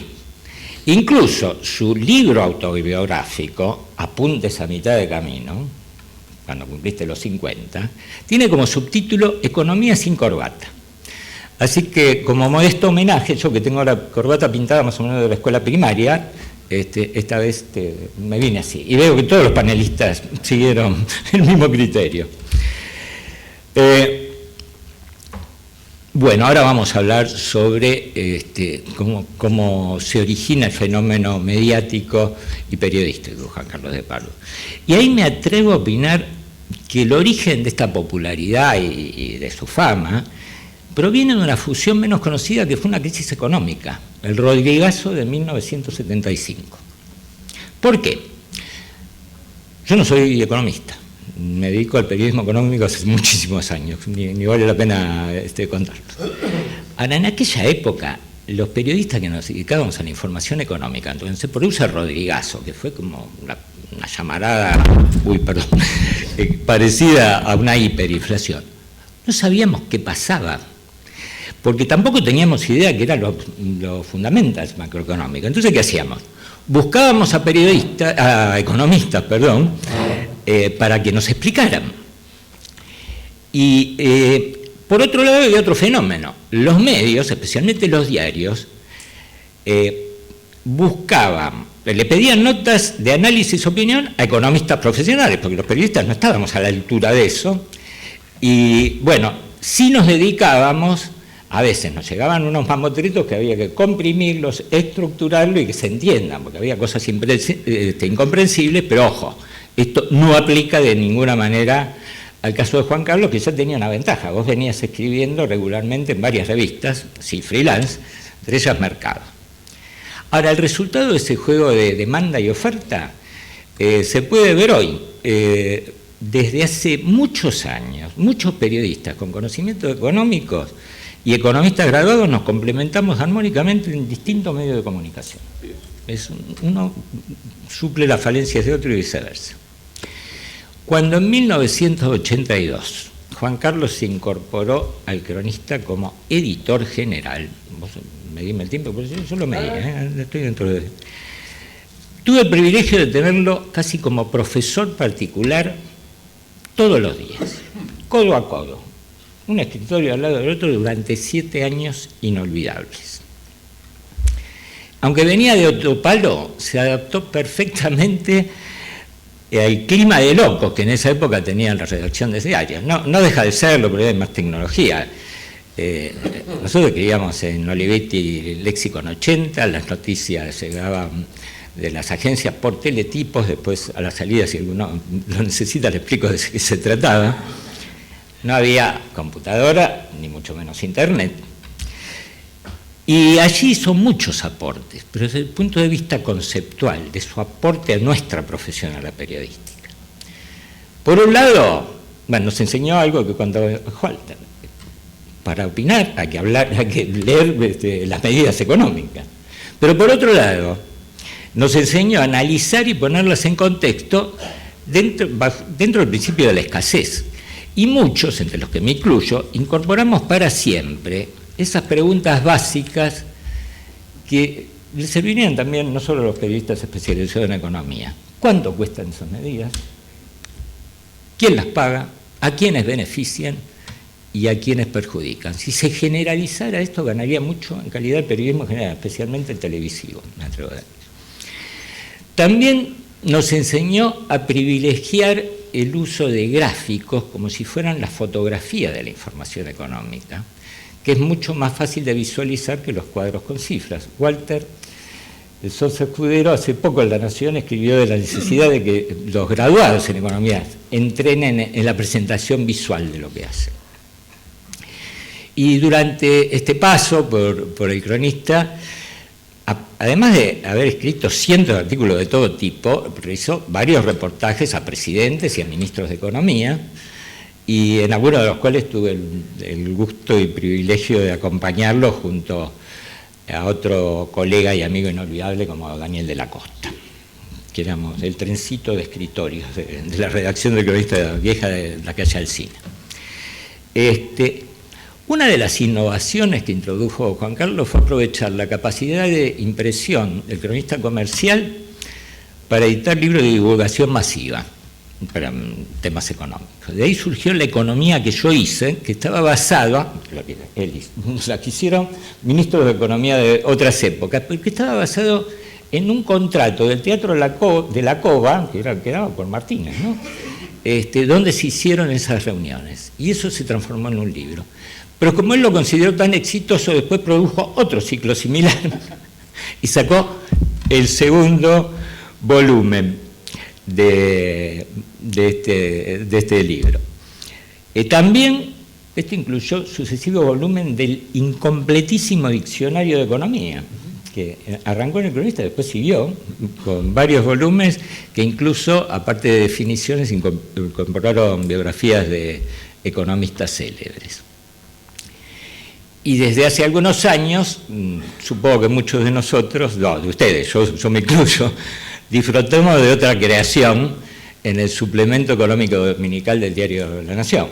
Incluso su libro autobiográfico, Apuntes a mitad de camino, cuando cumpliste los 50, tiene como subtítulo Economía sin corbata. Así que, como modesto homenaje, yo que tengo la corbata pintada más o menos de la escuela primaria, esta vez me vine así. Y veo que todos los panelistas siguieron el mismo criterio. Bueno, ahora vamos a hablar sobre cómo se origina el fenómeno mediático y periodístico de Juan Carlos de Pardo. Y ahí me atrevo a opinar que el origen de esta popularidad y de su fama proviene de una fusión menos conocida que fue una crisis económica, el Rodrigazo de 1975. ¿Por qué? Yo no soy economista, me dedico al periodismo económico hace muchísimos años, ni vale la pena contarlo. Ahora, en aquella época, los periodistas que nos dedicábamos a la información económica, entonces se produce el Rodrigazo, que fue como una llamarada, parecida a una hiperinflación. No sabíamos qué pasaba, porque tampoco teníamos idea que eran los fundamentos macroeconómicos. Entonces, ¿qué hacíamos? Buscábamos a economistas, para que nos explicaran. Y por otro lado había otro fenómeno. Los medios, especialmente los diarios, le pedían notas de análisis y opinión a economistas profesionales, porque los periodistas no estábamos a la altura de eso. Y bueno, sí nos dedicábamos, a veces nos llegaban unos mamotretos que había que comprimirlos, estructurarlos y que se entiendan, porque había cosas incomprensibles, pero ojo, esto no aplica de ninguna manera al caso de Juan Carlos, que ya tenía una ventaja. Vos venías escribiendo regularmente en varias revistas, sí, freelance, entre ellas Mercado. Ahora, el resultado de ese juego de demanda y oferta se puede ver hoy. Desde hace muchos años, muchos periodistas con conocimientos económicos y economistas graduados nos complementamos armónicamente en distintos medios de comunicación. Uno suple las falencias de otro y viceversa. Cuando en 1982 Juan Carlos se incorporó al Cronista como editor general, vos medime el tiempo, pero yo lo medí, estoy dentro de... Tuve el privilegio de tenerlo casi como profesor particular todos los días, codo a codo, un escritorio al lado del otro durante 7 años inolvidables. Aunque venía de otro palo, se adaptó perfectamente al clima de locos que en esa época tenían la redacción de diarios. No deja de serlo, pero hay más tecnología. Nosotros escribíamos en Olivetti Lexicon 80, las noticias llegaban de las agencias por teletipos, después a la salida, si alguno lo necesita, le explico de qué se trataba. No había computadora, ni mucho menos internet. Y allí hizo muchos aportes, pero desde el punto de vista conceptual, de su aporte a nuestra profesión, a la periodística. Por un lado, nos enseñó algo que cuando Walter, para opinar hay que leer las medidas económicas. Pero por otro lado, nos enseñó a analizar y ponerlas en contexto dentro del principio de la escasez. Y muchos, entre los que me incluyo, incorporamos para siempre esas preguntas básicas que le servirían también no solo a los periodistas especializados en economía. ¿Cuánto cuestan esas medidas? ¿Quién las paga? ¿A quiénes benefician? ¿Y a quiénes perjudican? Si se generalizara esto, ganaría mucho en calidad del periodismo en general, especialmente el televisivo, me atrevo a decir. También nos enseñó a privilegiar el uso de gráficos como si fueran la fotografía de la información económica, que es mucho más fácil de visualizar que los cuadros con cifras. Walter Sosa Escudero hace poco en La Nación escribió de la necesidad de que los graduados en economía entrenen en la presentación visual de lo que hacen. Y durante este paso por el Cronista, además de haber escrito cientos de artículos de todo tipo, realizó varios reportajes a presidentes y a ministros de Economía, y en algunos de los cuales tuve el gusto y privilegio de acompañarlo junto a otro colega y amigo inolvidable como Daniel de la Costa, que éramos el trencito de escritorios de la redacción del Cronista Vieja de la calle Alsina. Una de las innovaciones que introdujo Juan Carlos fue aprovechar la capacidad de impresión del cronista comercial para editar libros de divulgación masiva para temas económicos. De ahí surgió la economía que yo hice, que estaba basada, la que hicieron ministros de Economía de otras épocas, porque estaba basado en un contrato del Teatro de la Cova, que era quedado por Martínez, ¿no? Donde se hicieron esas reuniones. Y eso se transformó en un libro. Pero como él lo consideró tan exitoso, después produjo otro ciclo similar y sacó el segundo volumen de este libro. También esto incluyó sucesivo volumen del incompletísimo diccionario de economía, que arrancó en el Cronista, después siguió con varios volúmenes que incluso, aparte de definiciones, incorporaron biografías de economistas célebres. Y desde hace algunos años, supongo que muchos de nosotros, no, de ustedes, yo me incluyo, disfrutamos de otra creación en el suplemento económico dominical del diario La Nación.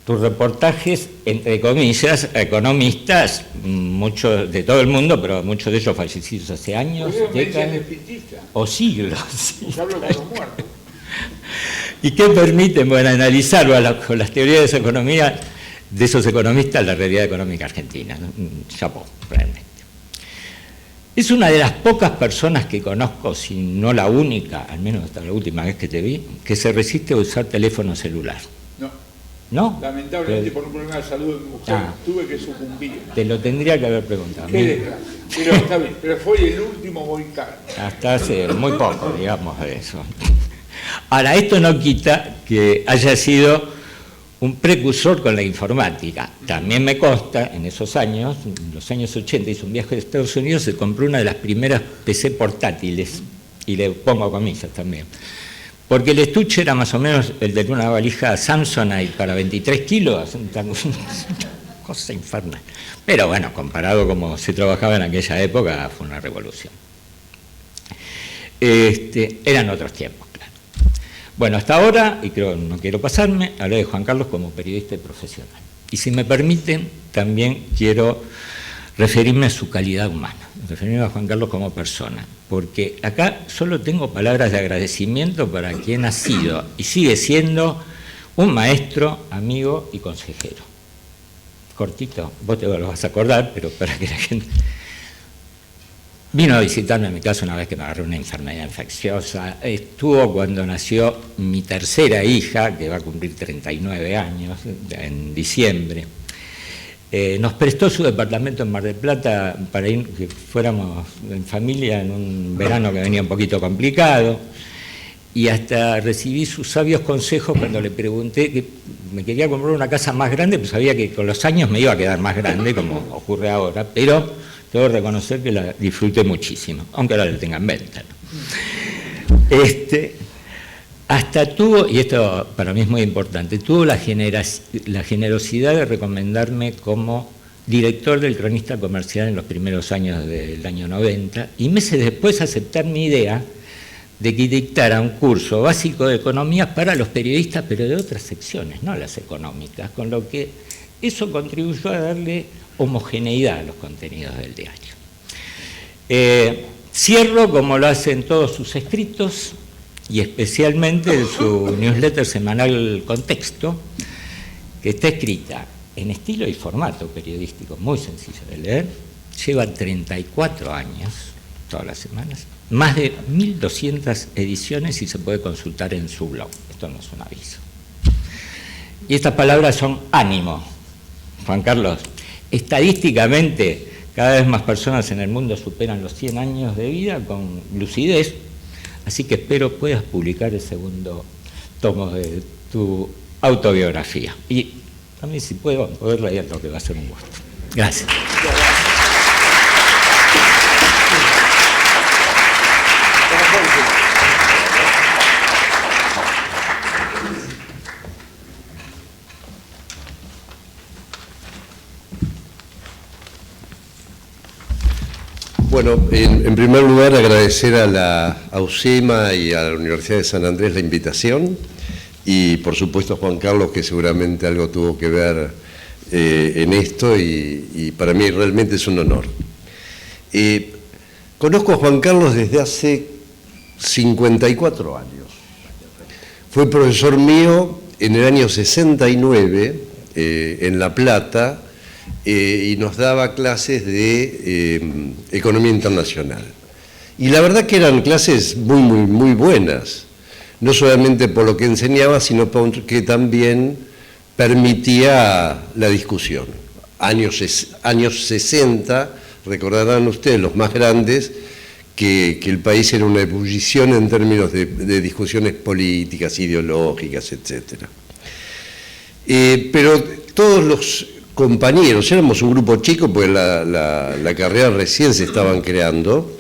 Tus reportajes, entre comillas, economistas, muchos de todo el mundo, pero muchos de ellos fallecidos hace años, décadas o siglos. ¿Y qué permiten analizar con las teorías de esa economía de esos economistas la realidad económica argentina? Chapó, realmente. Es una de las pocas personas que conozco, si no la única, al menos hasta la última vez que te vi, que se resiste a usar teléfono celular. ¿No? Lamentablemente por un problema de salud de mi mujer tuve que sucumbir. Te lo tendría que haber preguntado. Pero está bien, pero fue el último volcán. Hasta hace muy poco, digamos, de eso. Ahora, esto no quita que haya sido un precursor con la informática. También me consta, en esos años, en los años 80, hizo un viaje a Estados Unidos, se compró una de las primeras PC portátiles, y le pongo comillas también, porque el estuche era más o menos el de una valija Samsonite para 23 kilos, una cosa infernal. Pero bueno, comparado como se trabajaba en aquella época, fue una revolución. Eran otros tiempos, claro. Bueno, hasta ahora, y creo no quiero pasarme, hablé de Juan Carlos como periodista y profesional. Y si me permiten, también quiero referirme a su calidad humana, referirme a Juan Carlos como persona, porque acá solo tengo palabras de agradecimiento para quien ha sido y sigue siendo un maestro, amigo y consejero. Cortito, vos te lo vas a acordar, pero para que la gente... Vino a visitarme en mi casa una vez que me agarró una enfermedad infecciosa. Estuvo cuando nació mi tercera hija, que va a cumplir 39 años, en diciembre. Nos prestó su departamento en Mar del Plata para ir, que fuéramos en familia en un verano que venía un poquito complicado. Y hasta recibí sus sabios consejos cuando le pregunté que me quería comprar una casa más grande, pues sabía que con los años me iba a quedar más grande, como ocurre ahora, pero... Debo reconocer que la disfruté muchísimo, aunque ahora la tenga en venta, ¿no? Hasta tuvo, y esto para mí es muy importante, tuvo la generosidad de recomendarme como director del Cronista Comercial en los primeros años del año 90, y meses después aceptar mi idea de que dictara un curso básico de economía para los periodistas, pero de otras secciones, no las económicas, con lo que eso contribuyó a darle homogeneidad a los contenidos del diario. Cierro, como lo hacen todos sus escritos, y especialmente en su newsletter semanal Contexto, que está escrita en estilo y formato periodístico muy sencillo de leer, lleva 34 años, todas las semanas, más de 1.200 ediciones y se puede consultar en su blog. Esto no es un aviso. Y estas palabras son ánimo. Juan Carlos, estadísticamente, cada vez más personas en el mundo superan los 100 años de vida con lucidez, así que espero puedas publicar el segundo tomo de tu autobiografía. Y también, si puedo, poder leerlo, que va a ser un gusto. Gracias. Bueno, en primer lugar agradecer a la AUCEMA y a la Universidad de San Andrés la invitación y por supuesto a Juan Carlos, que seguramente algo tuvo que ver en esto y para mí realmente es un honor. Conozco a Juan Carlos desde hace 54 años. Fue profesor mío en el año 69 en La Plata, y nos daba clases de economía internacional. Y la verdad que eran clases muy buenas, no solamente por lo que enseñaba, sino porque también permitía la discusión. Años 60, recordarán ustedes, los más grandes, que el país era una ebullición en términos de discusiones políticas, ideológicas, etc. Pero todos los compañeros, éramos un grupo chico, pues la carrera recién se estaban creando,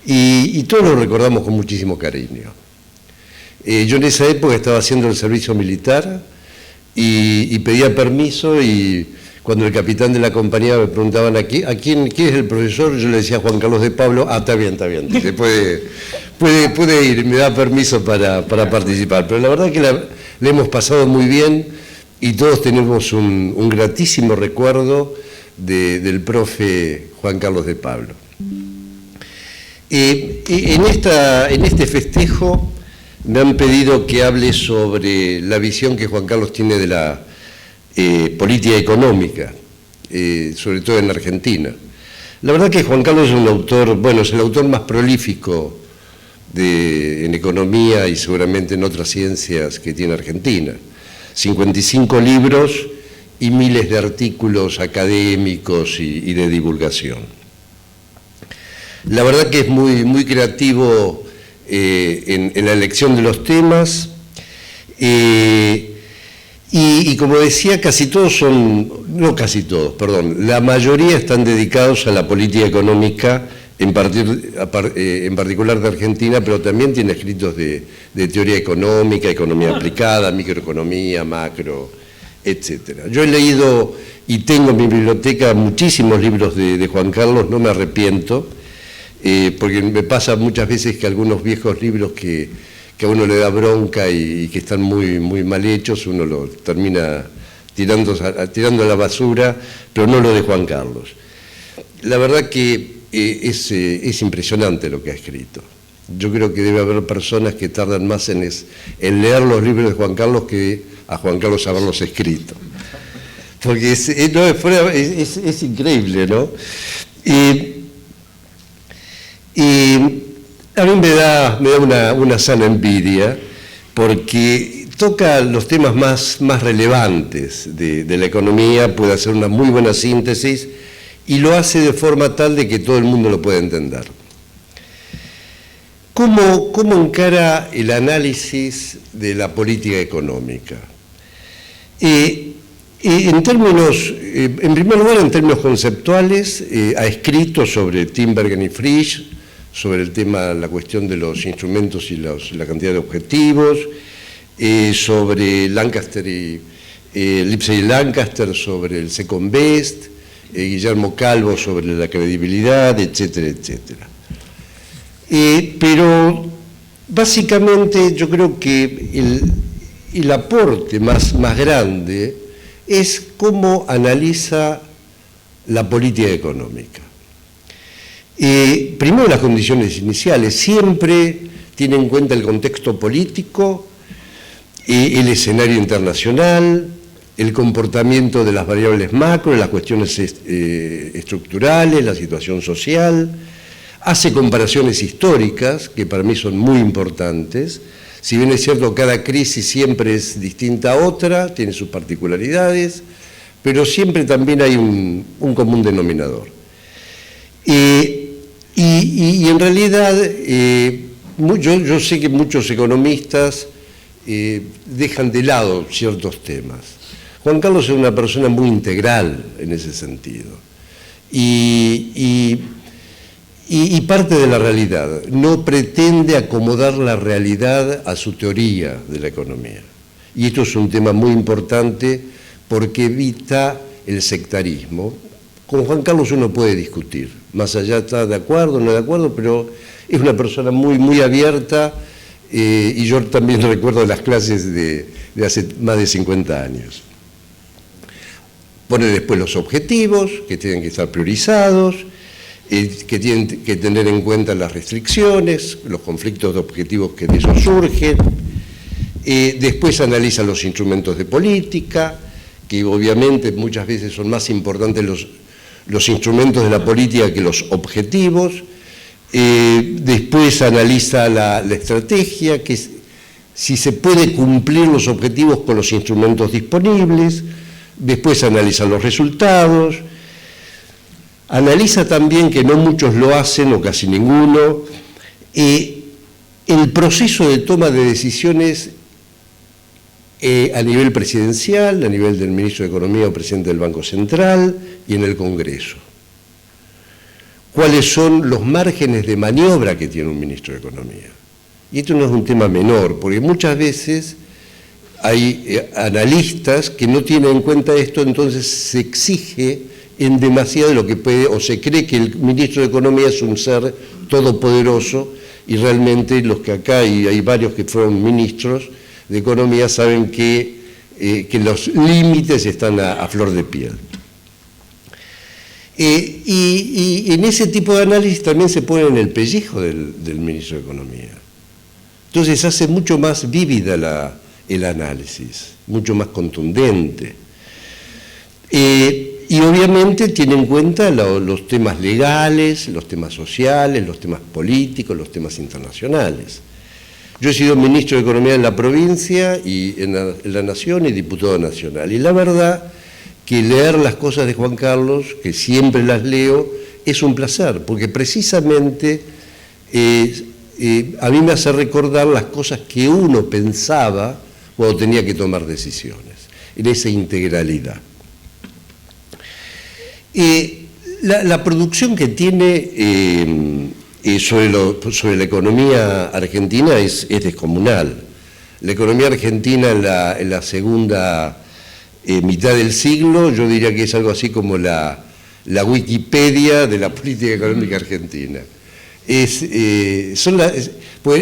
y todos lo recordamos con muchísimo cariño. Yo en esa época estaba haciendo el servicio militar y pedía permiso, y cuando el capitán de la compañía me preguntaban quién es el profesor, yo le decía Juan Carlos de Pablo, está bien, puede ir, me da permiso para participar. Pero la verdad que le hemos pasado muy bien, y todos tenemos un gratísimo recuerdo del profe Juan Carlos de Pablo. En este festejo me han pedido que hable sobre la visión que Juan Carlos tiene de la política económica, sobre todo en Argentina. La verdad que Juan Carlos es un autor, bueno, es el autor más prolífico en economía y seguramente en otras ciencias que tiene Argentina. 55 libros y miles de artículos académicos y de divulgación. La verdad que es muy creativo en la elección de los temas y Y como decía, casi todos son, no casi todos, perdón, la mayoría están dedicados a la política económica, en particular de Argentina, pero también tiene escritos de teoría económica, economía aplicada, microeconomía, macro, etc. Yo he leído y tengo en mi biblioteca muchísimos libros de Juan Carlos, no me arrepiento, porque me pasa muchas veces que algunos viejos libros que a uno le da bronca y que están muy, muy mal hechos, uno lo termina tirando a la basura, pero no lo de Juan Carlos. La verdad que es impresionante lo que ha escrito. Yo creo que debe haber personas que tardan más en leer los libros de Juan Carlos que a Juan Carlos haberlos escrito. Porque es increíble, ¿no? Y a mí me da una sana envidia, porque toca los temas más relevantes de la economía, puede hacer una muy buena síntesis y lo hace de forma tal de que todo el mundo lo pueda entender. ¿Cómo encara el análisis de la política económica? En primer lugar, en términos conceptuales, ha escrito sobre Tinbergen y Frisch, sobre el tema, la cuestión de los instrumentos y la cantidad de objetivos, sobre Lancaster Lipsey y Lancaster sobre el second best, Guillermo Calvo sobre la credibilidad, etcétera, etcétera. Pero básicamente yo creo que el aporte más grande es cómo analiza la política económica. Primero, las condiciones iniciales, siempre tiene en cuenta el contexto político, el escenario internacional, el comportamiento de las variables macro, las cuestiones estructurales, la situación social, hace comparaciones históricas, que para mí son muy importantes. Si bien es cierto, cada crisis siempre es distinta a otra, tiene sus particularidades, pero siempre también hay un común denominador. Y en realidad, yo sé que muchos economistas dejan de lado ciertos temas. Juan Carlos es una persona muy integral en ese sentido. Y parte de la realidad. No pretende acomodar la realidad a su teoría de la economía. Y esto es un tema muy importante porque evita el sectarismo. Con Juan Carlos uno puede discutir, más allá está de acuerdo, no de acuerdo, pero es una persona muy, muy abierta y yo también recuerdo las clases de hace más de 50 años. Pone después los objetivos, que tienen que estar priorizados, que tienen que tener en cuenta las restricciones, los conflictos de objetivos que de eso surgen. Después analiza los instrumentos de política, que obviamente muchas veces son más importantes los instrumentos de la política que los objetivos. Después analiza la estrategia, que si se puede cumplir los objetivos con los instrumentos disponibles. Después analiza los resultados. Analiza también, que no muchos lo hacen o casi ninguno, el proceso de toma de decisiones a nivel presidencial, a nivel del ministro de Economía o presidente del Banco Central y en el Congreso. ¿Cuáles son los márgenes de maniobra que tiene un ministro de Economía? Y esto no es un tema menor, porque muchas veces hay analistas que no tienen en cuenta esto, entonces se exige en demasiado de lo que puede, o se cree que el ministro de Economía es un ser todopoderoso, y realmente los que acá, y hay varios que fueron ministros de Economía, saben que los límites están a flor de piel. Y en ese tipo de análisis también se pone en el pellejo del ministro de Economía. Entonces hace mucho más vívida el análisis, mucho más contundente. Y obviamente tiene en cuenta los temas legales, los temas sociales, los temas políticos, los temas internacionales. Yo he sido ministro de Economía en la provincia y en la Nación y diputado nacional. Y la verdad que leer las cosas de Juan Carlos, que siempre las leo, es un placer, porque precisamente a mí me hace recordar las cosas que uno pensaba cuando tenía que tomar decisiones. integralidad. La producción que tiene sobre la economía argentina es descomunal. La economía argentina en la segunda mitad del siglo, yo diría que es algo así como la Wikipedia de la política económica argentina. Pues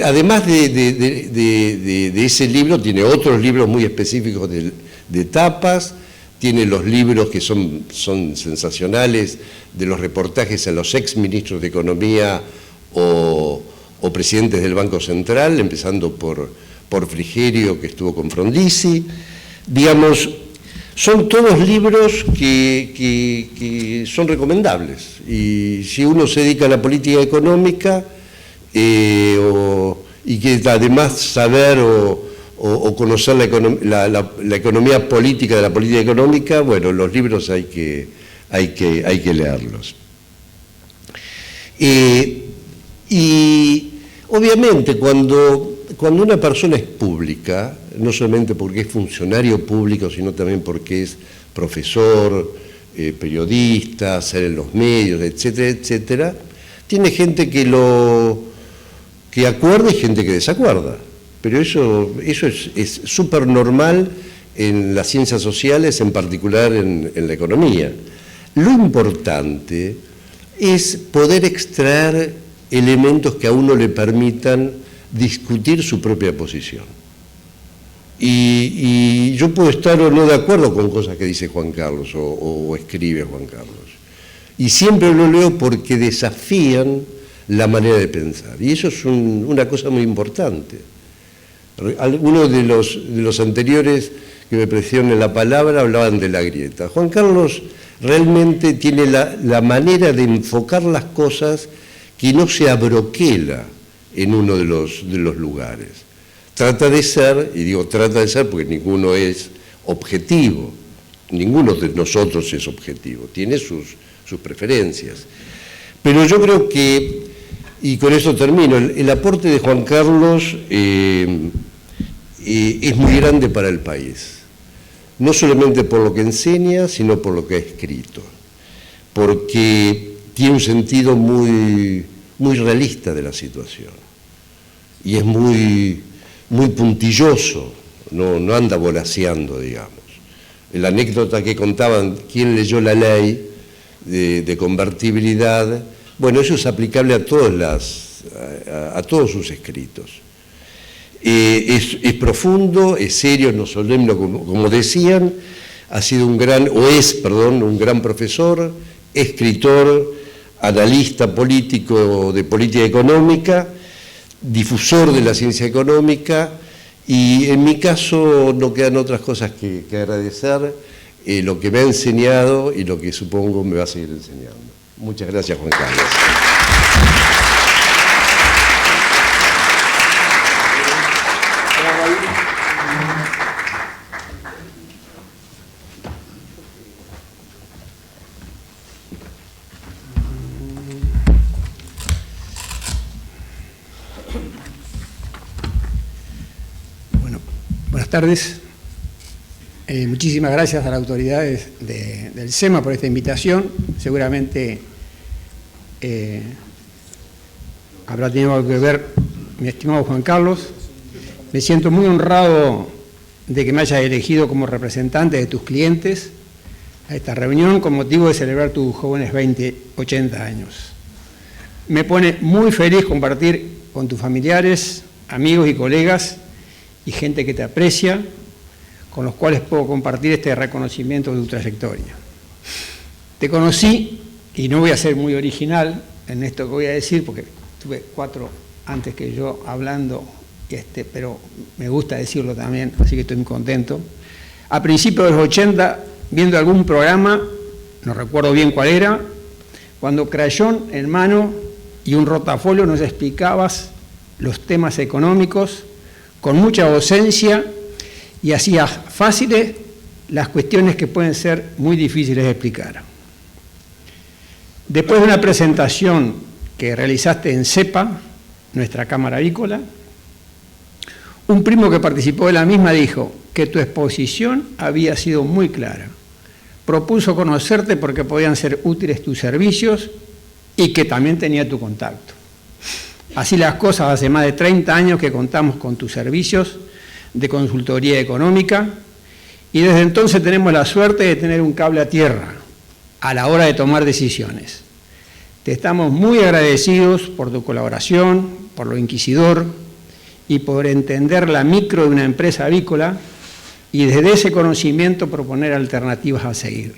además de ese libro, tiene otros libros muy específicos de tapas, tiene los libros que son sensacionales de los reportajes a los ex ministros de Economía o presidentes del Banco Central, empezando por Frigerio, que estuvo con Frondizi. Digamos, son todos libros que son recomendables. Y si uno se dedica a la política económica y que además saber o conocer la economía política de la política económica, bueno, los libros hay que leerlos. Y obviamente cuando una persona es pública, no solamente porque es funcionario público, sino también porque es profesor, periodista, sale en los medios, etcétera, etcétera, tiene gente que acuerda y gente que desacuerda. Pero eso es súper normal en las ciencias sociales, en particular en la economía. Lo importante es poder extraer elementos que a uno le permitan discutir su propia posición. Y yo puedo estar o no de acuerdo con cosas que dice Juan Carlos o escribe Juan Carlos. Y siempre lo leo porque desafían la manera de pensar. Y eso es una cosa muy importante. Algunos de los anteriores que me precedieron la palabra hablaban de la grieta. Juan Carlos realmente tiene la manera de enfocar las cosas que no se abroquela en uno de los lugares. Trata de ser, y digo trata de ser porque ninguno es objetivo, ninguno de nosotros es objetivo, tiene sus preferencias. Pero yo creo que, y con eso termino, el aporte de Juan Carlos es muy grande para el país, no solamente por lo que enseña, sino por lo que ha escrito, porque tiene un sentido muy realista de la situación y es muy puntilloso, no anda volaseando, digamos. La anécdota que contaban, ¿quién leyó la ley de convertibilidad? Bueno, eso es aplicable a todos sus escritos. Es profundo, es serio, no solemne, como decían, ha sido un gran profesor, escritor, analista político de política económica, difusor de la ciencia económica, y en mi caso no quedan otras cosas que agradecer lo que me ha enseñado y lo que supongo me va a seguir enseñando. Muchas gracias, Juan Carlos. Buenas tardes. Muchísimas gracias a las autoridades del SEMA por esta invitación. Seguramente habrá tenido algo que ver mi estimado Juan Carlos. Me siento muy honrado de que me hayas elegido como representante de tus clientes a esta reunión con motivo de celebrar tus jóvenes 80 años. Me pone muy feliz compartir con tus familiares, amigos y colegas y gente que te aprecia, con los cuales puedo compartir este reconocimiento de tu trayectoria. Te conocí, y no voy a ser muy original en esto que voy a decir, porque tuve 4 antes que yo hablando, pero me gusta decirlo también, así que estoy muy contento. A principios de los 80, viendo algún programa, no recuerdo bien cuál era, cuando crayón en mano y un rotafolio nos explicabas los temas económicos con mucha docencia y hacías fáciles las cuestiones que pueden ser muy difíciles de explicar. Después de una presentación que realizaste en CEPA, nuestra Cámara Avícola, un primo que participó de la misma dijo: que tu exposición había sido muy clara. Propuso conocerte porque podían ser útiles tus servicios y que también tenía tu contacto. Así las cosas, hace más de 30 años que contamos con tus servicios de consultoría económica y desde entonces tenemos la suerte de tener un cable a tierra a la hora de tomar decisiones. Te estamos muy agradecidos por tu colaboración, por lo inquisidor y por entender la micro de una empresa avícola y desde ese conocimiento proponer alternativas a seguir.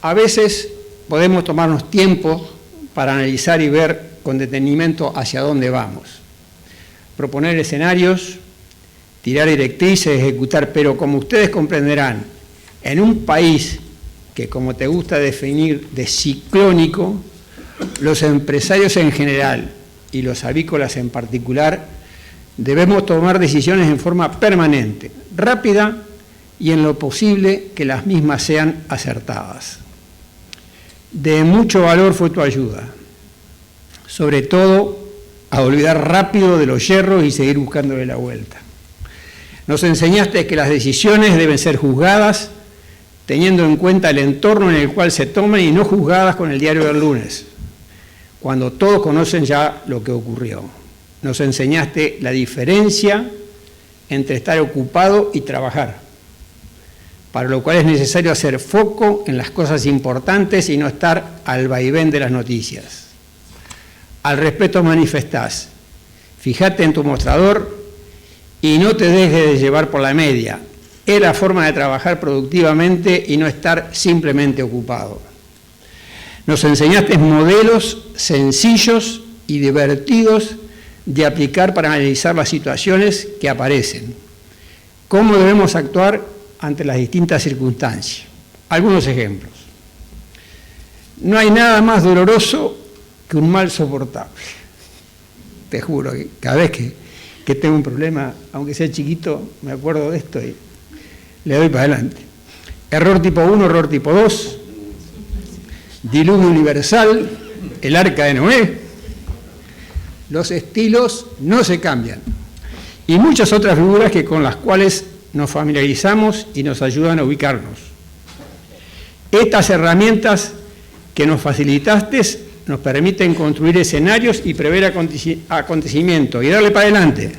A veces podemos tomarnos tiempo para analizar y ver con detenimiento hacia dónde vamos. Proponer escenarios, tirar directrices, ejecutar, pero como ustedes comprenderán, en un país que, como te gusta definir, de ciclónico, los empresarios en general y los avícolas en particular, debemos tomar decisiones en forma permanente, rápida y en lo posible que las mismas sean acertadas. De mucho valor fue tu ayuda, sobre todo a olvidar rápido de los yerros y seguir buscándole la vuelta. Nos enseñaste que las decisiones deben ser juzgadas teniendo en cuenta el entorno en el cual se toman y no juzgadas con el diario del lunes, cuando todos conocen ya lo que ocurrió. Nos enseñaste la diferencia entre estar ocupado y trabajar, para lo cual es necesario hacer foco en las cosas importantes y no estar al vaivén de las noticias. Al respecto manifestás, fíjate en tu mostrador y no te dejes de llevar por la media. Es la forma de trabajar productivamente y no estar simplemente ocupado. Nos enseñaste modelos sencillos y divertidos de aplicar para analizar las situaciones que aparecen. ¿Cómo debemos actuar ante las distintas circunstancias? Algunos ejemplos. No hay nada más doloroso que un mal soportable. Te juro que cada vez que tengo un problema, aunque sea chiquito, me acuerdo de esto y le doy para adelante. Error tipo 1, error tipo 2, diluvio universal, el arca de Noé. Los estilos no se cambian. Y muchas otras figuras con las cuales nos familiarizamos y nos ayudan a ubicarnos. Estas herramientas que nos facilitaste nos permiten construir escenarios y prever acontecimientos y darle para adelante.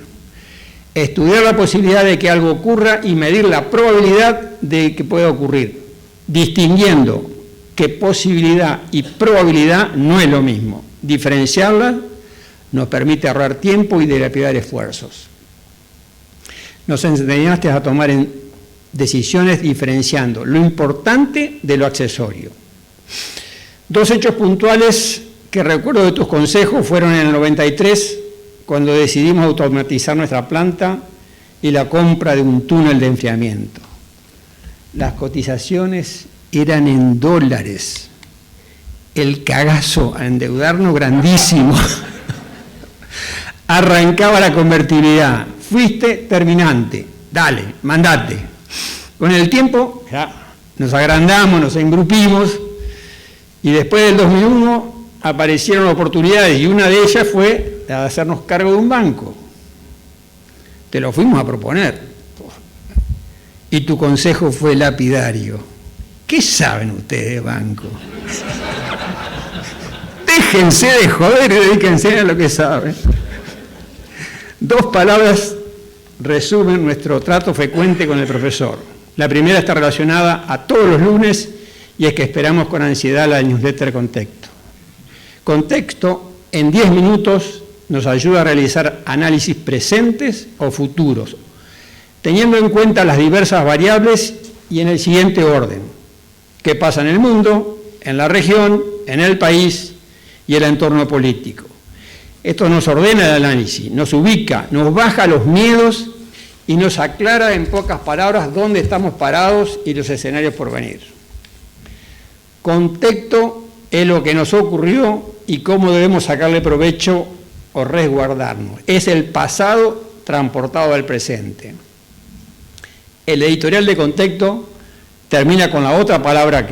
Estudiar la posibilidad de que algo ocurra y medir la probabilidad de que pueda ocurrir, distinguiendo que posibilidad y probabilidad no es lo mismo. Diferenciarlas nos permite ahorrar tiempo y dilapidar esfuerzos. Nos enseñaste a tomar decisiones diferenciando lo importante de lo accesorio. Dos hechos puntuales que recuerdo de tus consejos fueron en el 93, cuando decidimos automatizar nuestra planta y la compra de un túnel de enfriamiento. Las cotizaciones eran en dólares. El cagazo a endeudarnos grandísimo. Arrancaba la convertibilidad. Fuiste terminante. Dale, mandate. Con el tiempo ya nos agrandamos, nos engrupimos y después del 2001 aparecieron oportunidades y una de ellas fue la de hacernos cargo de un banco. Te lo fuimos a proponer. Y tu consejo fue lapidario. ¿Qué saben ustedes de banco? Déjense de joder y dedíquense a lo que saben. Dos palabras resumen nuestro trato frecuente con el profesor. La primera está relacionada a todos los lunes y es que esperamos con ansiedad la newsletter Contexto. Contexto, en 10 minutos, nos ayuda a realizar análisis presentes o futuros, teniendo en cuenta las diversas variables y en el siguiente orden: qué pasa en el mundo, en la región, en el país y el entorno político. Esto nos ordena el análisis, nos ubica, nos baja los miedos y nos aclara en pocas palabras dónde estamos parados y los escenarios por venir. Contexto es lo que nos ocurrió y cómo debemos sacarle provecho o resguardarnos. Es el pasado transportado al presente. El editorial de Contexto termina con la otra palabra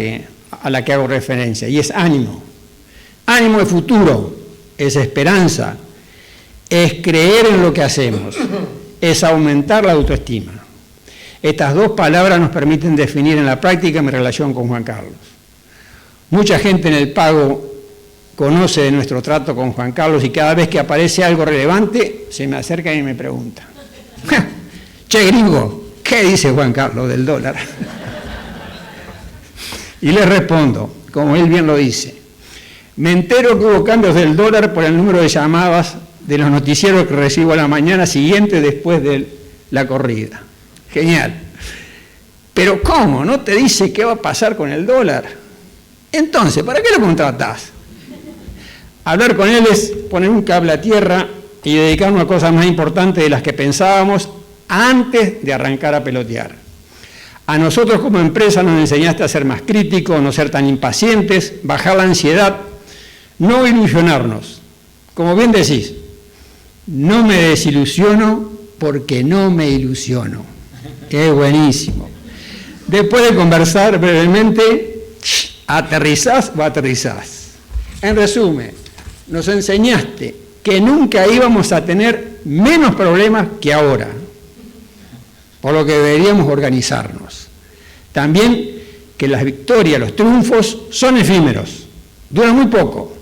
a la que hago referencia, y es ánimo. Ánimo de futuro, es esperanza, es creer en lo que hacemos, es aumentar la autoestima. Estas dos palabras nos permiten definir en la práctica mi relación con Juan Carlos. Mucha gente en el pago conoce de nuestro trato con Juan Carlos y cada vez que aparece algo relevante se me acerca y me pregunta: che, gringo, ¿qué dice Juan Carlos del dólar? Y le respondo, como él bien lo dice: me entero que hubo cambios del dólar por el número de llamadas de los noticieros que recibo a la mañana siguiente después de la corrida. Genial. Pero ¿cómo? ¿No te dice qué va a pasar con el dólar? Entonces, ¿para qué lo contratás? Hablar con él es poner un cable a tierra y dedicarnos a cosas más importantes de las que pensábamos antes de arrancar a pelotear. A nosotros como empresa nos enseñaste a ser más críticos, no ser tan impacientes, bajar la ansiedad, no ilusionarnos. Como bien decís, no me desilusiono porque no me ilusiono. Es buenísimo. Después de conversar brevemente, ¿aterrizás o aterrizás? En resumen, nos enseñaste que nunca íbamos a tener menos problemas que ahora, por lo que deberíamos organizarnos. También que las victorias, los triunfos son efímeros, duran muy poco,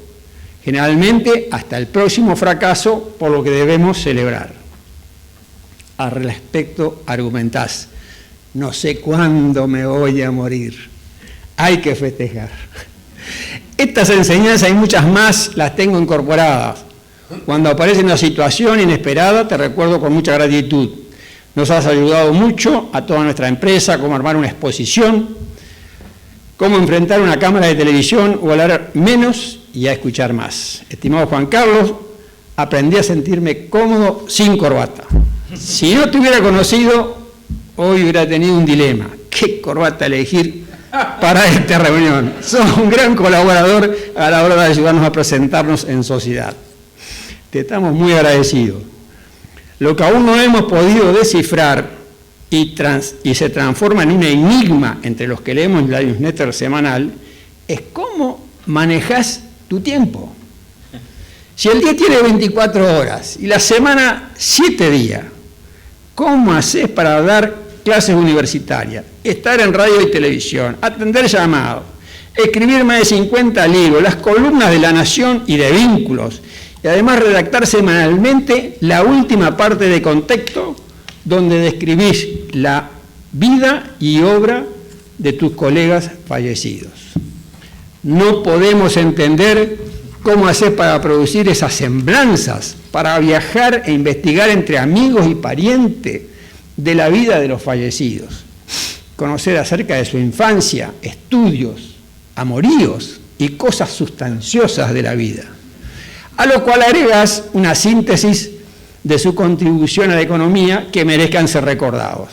generalmente hasta el próximo fracaso, por lo que debemos celebrar. Al respecto argumentás: no sé cuándo me voy a morir, hay que festejar. Estas enseñanzas y muchas más las tengo incorporadas. Cuando aparece una situación inesperada, te recuerdo con mucha gratitud. Nos has ayudado mucho a toda nuestra empresa, cómo armar una exposición, cómo enfrentar una cámara de televisión o hablar menos y a escuchar más. Estimado Juan Carlos, aprendí a sentirme cómodo sin corbata. Si no te hubiera conocido, hoy hubiera tenido un dilema. ¿Qué corbata elegir para esta reunión? Sos un gran colaborador a la hora de ayudarnos a presentarnos en sociedad. Te estamos muy agradecidos. Lo que aún no hemos podido descifrar y se transforma en un enigma entre los que leemos la newsletter semanal es cómo manejás tu tiempo. Si el día tiene 24 horas y la semana 7 días, ¿cómo haces para dar clases universitarias, estar en radio y televisión, atender llamados, escribir más de 50 libros, las columnas de La Nación y de Vínculos, y además redactar semanalmente la última parte de Contexto, donde describís la vida y obra de tus colegas fallecidos? No podemos entender cómo hacer para producir esas semblanzas, para viajar e investigar entre amigos y parientes de la vida de los fallecidos, conocer acerca de su infancia, estudios, amoríos y cosas sustanciosas de la vida, a lo cual agregas una síntesis de su contribución a la economía que merezcan ser recordados.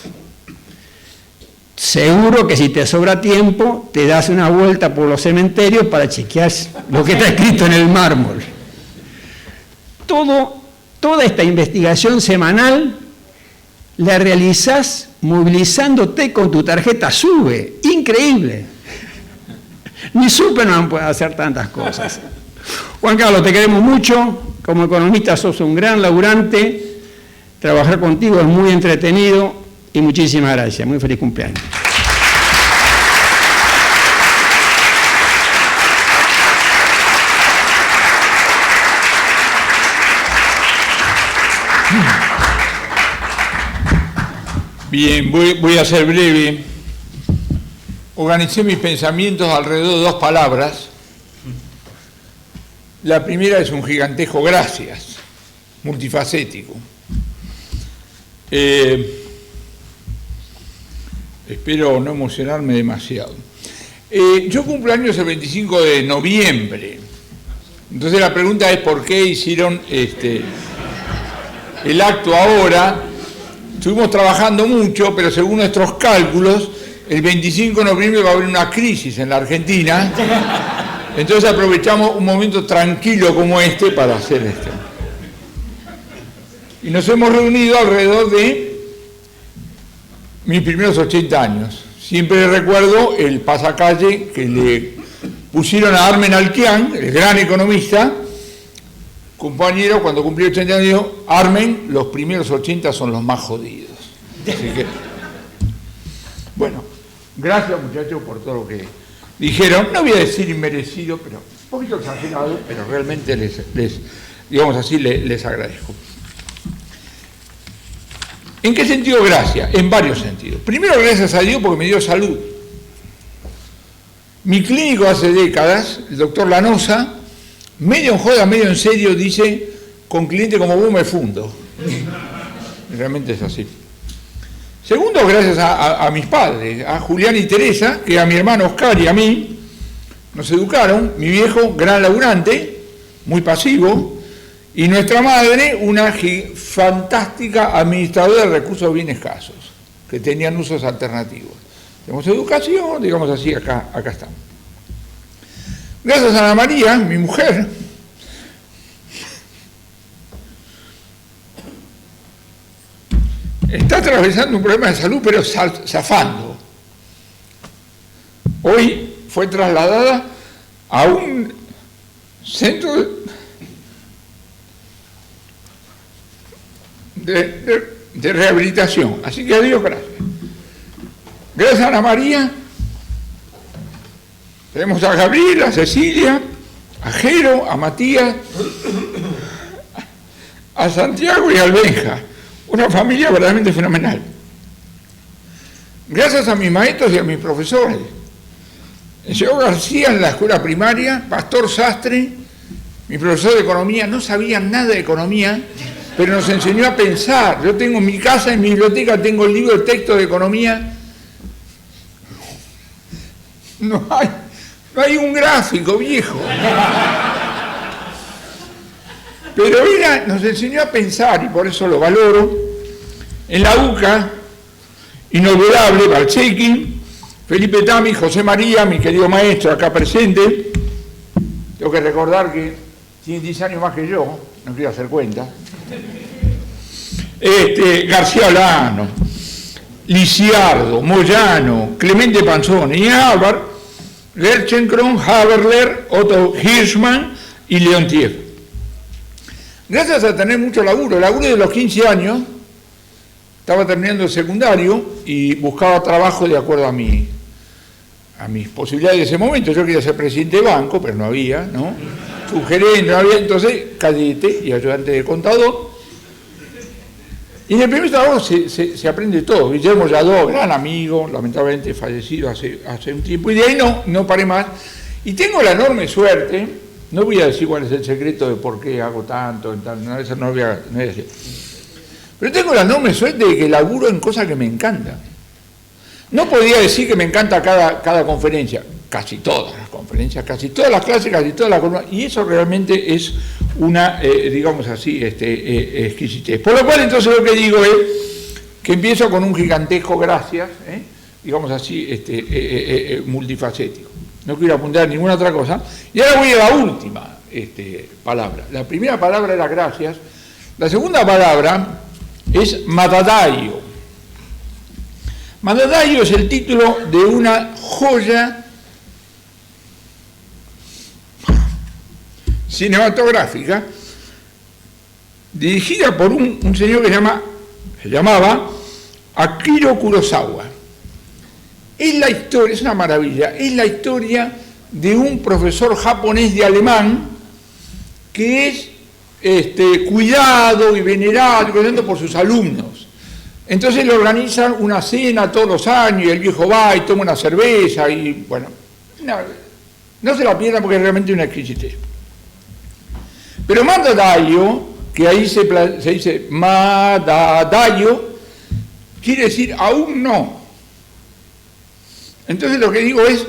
Seguro que si te sobra tiempo, te das una vuelta por los cementerios para chequear lo que está escrito en el mármol. Toda esta investigación semanal la realizás movilizándote con tu tarjeta SUBE. Increíble. Ni Superman puede hacer tantas cosas. Juan Carlos, te queremos mucho. Como economista sos un gran laburante. Trabajar contigo es muy entretenido. Y muchísimas gracias. Muy feliz cumpleaños. Bien, voy a ser breve. Organicé mis pensamientos alrededor de 2 palabras. La primera es un gigantesco gracias, multifacético. Espero no emocionarme demasiado. Yo cumplo años el 25 de noviembre. Entonces la pregunta es ¿por qué hicieron el acto ahora? Estuvimos trabajando mucho, pero según nuestros cálculos, el 25 de noviembre va a haber una crisis en la Argentina. Entonces aprovechamos un momento tranquilo como este para hacer esto. Y nos hemos reunido alrededor de mis primeros 80 años. Siempre recuerdo el pasacalle que le pusieron a Armen Alquian, el gran economista, compañero, cuando cumplió 80 años, dijo: Armen, los primeros 80 son los más jodidos. Así que Bueno, gracias muchachos por todo lo que dijeron. No voy a decir inmerecido, pero un poquito exagerado, pero realmente les agradezco. ¿En qué sentido gracias? En varios sentidos. Primero, gracias a Dios porque me dio salud. Mi clínico hace décadas, el doctor Lanosa, medio en joda, medio en serio, dice, con cliente como vos me fundo. Realmente es así. Segundo, gracias a mis padres, a Julián y Teresa, que a mi hermano Oscar y a mí nos educaron. Mi viejo, gran laburante, muy pasivo, y nuestra madre, una fantástica administradora de recursos bien escasos, que tenían usos alternativos. Tenemos educación, digamos así, acá estamos. Gracias a Ana María, mi mujer, está atravesando un problema de salud, pero zafando. Hoy fue trasladada a un centro de rehabilitación. Así que a Dios gracias. Gracias a Ana María, tenemos a Gabriel, a Cecilia, a Jero, a Matías, a Santiago y a Albenja. Una familia verdaderamente fenomenal. Gracias a mis maestros y a mis profesores. El señor García en la escuela primaria, Pastor Sastre, mi profesor de economía, no sabía nada de economía, pero nos enseñó a pensar. Yo tengo en mi casa, en mi biblioteca, tengo el libro de texto de economía. No hay un gráfico, viejo. Pero nos enseñó a pensar, y por eso lo valoro. En la UCA, inolvidable, Balchequi, Felipe Tami, José María, mi querido maestro acá presente. Tengo que recordar que tiene 10 años más que yo, no quiero hacer cuenta. García Olano, Lisiardo, Moyano, Clemente Panzoni y Álvaro, Gerchenkron, Haberler, Otto Hirschman y Leontiev. Gracias a tener mucho laburo de los 15 años, estaba terminando el secundario y buscaba trabajo de acuerdo a mis posibilidades de ese momento. Yo quería ser presidente de banco, pero no había, ¿no? Subgerente, no había, entonces cadete y ayudante de contador. Y en el primer trabajo se aprende todo. Guillermo Lladó, gran amigo, lamentablemente fallecido hace un tiempo, y de ahí no paré más. Y tengo la enorme suerte, no voy a decir cuál es el secreto de por qué hago tanto, eso no voy a decir. Pero tengo la enorme suerte de que laburo en cosas que me encantan. No podría decir que me encanta cada conferencia, casi todas las conferencias, casi todas las clases, casi todas las columnas, y eso realmente es una, digamos así, exquisitez. Por lo cual, entonces, lo que digo es que empiezo con un gigantesco gracias, digamos así, multifacético. No quiero apuntar a ninguna otra cosa. Y ahora voy a la última palabra. La primera palabra era gracias. La segunda palabra es Madadayo. Madadayo es el título de una joya cinematográfica dirigida por un señor que se llamaba Akira Kurosawa. Es la historia, es una maravilla, es la historia de un profesor japonés de alemán que es cuidado y venerado por sus alumnos. Entonces le organizan una cena todos los años y el viejo va y toma una cerveza y bueno, no se la pierdan porque es realmente una exquisitez. Pero Madadayo, que ahí se dice Madadayo, quiere decir aún no. Entonces lo que digo es,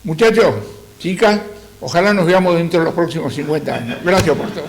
muchachos, chicas, ojalá nos veamos dentro de los próximos 50 años. Gracias por todo.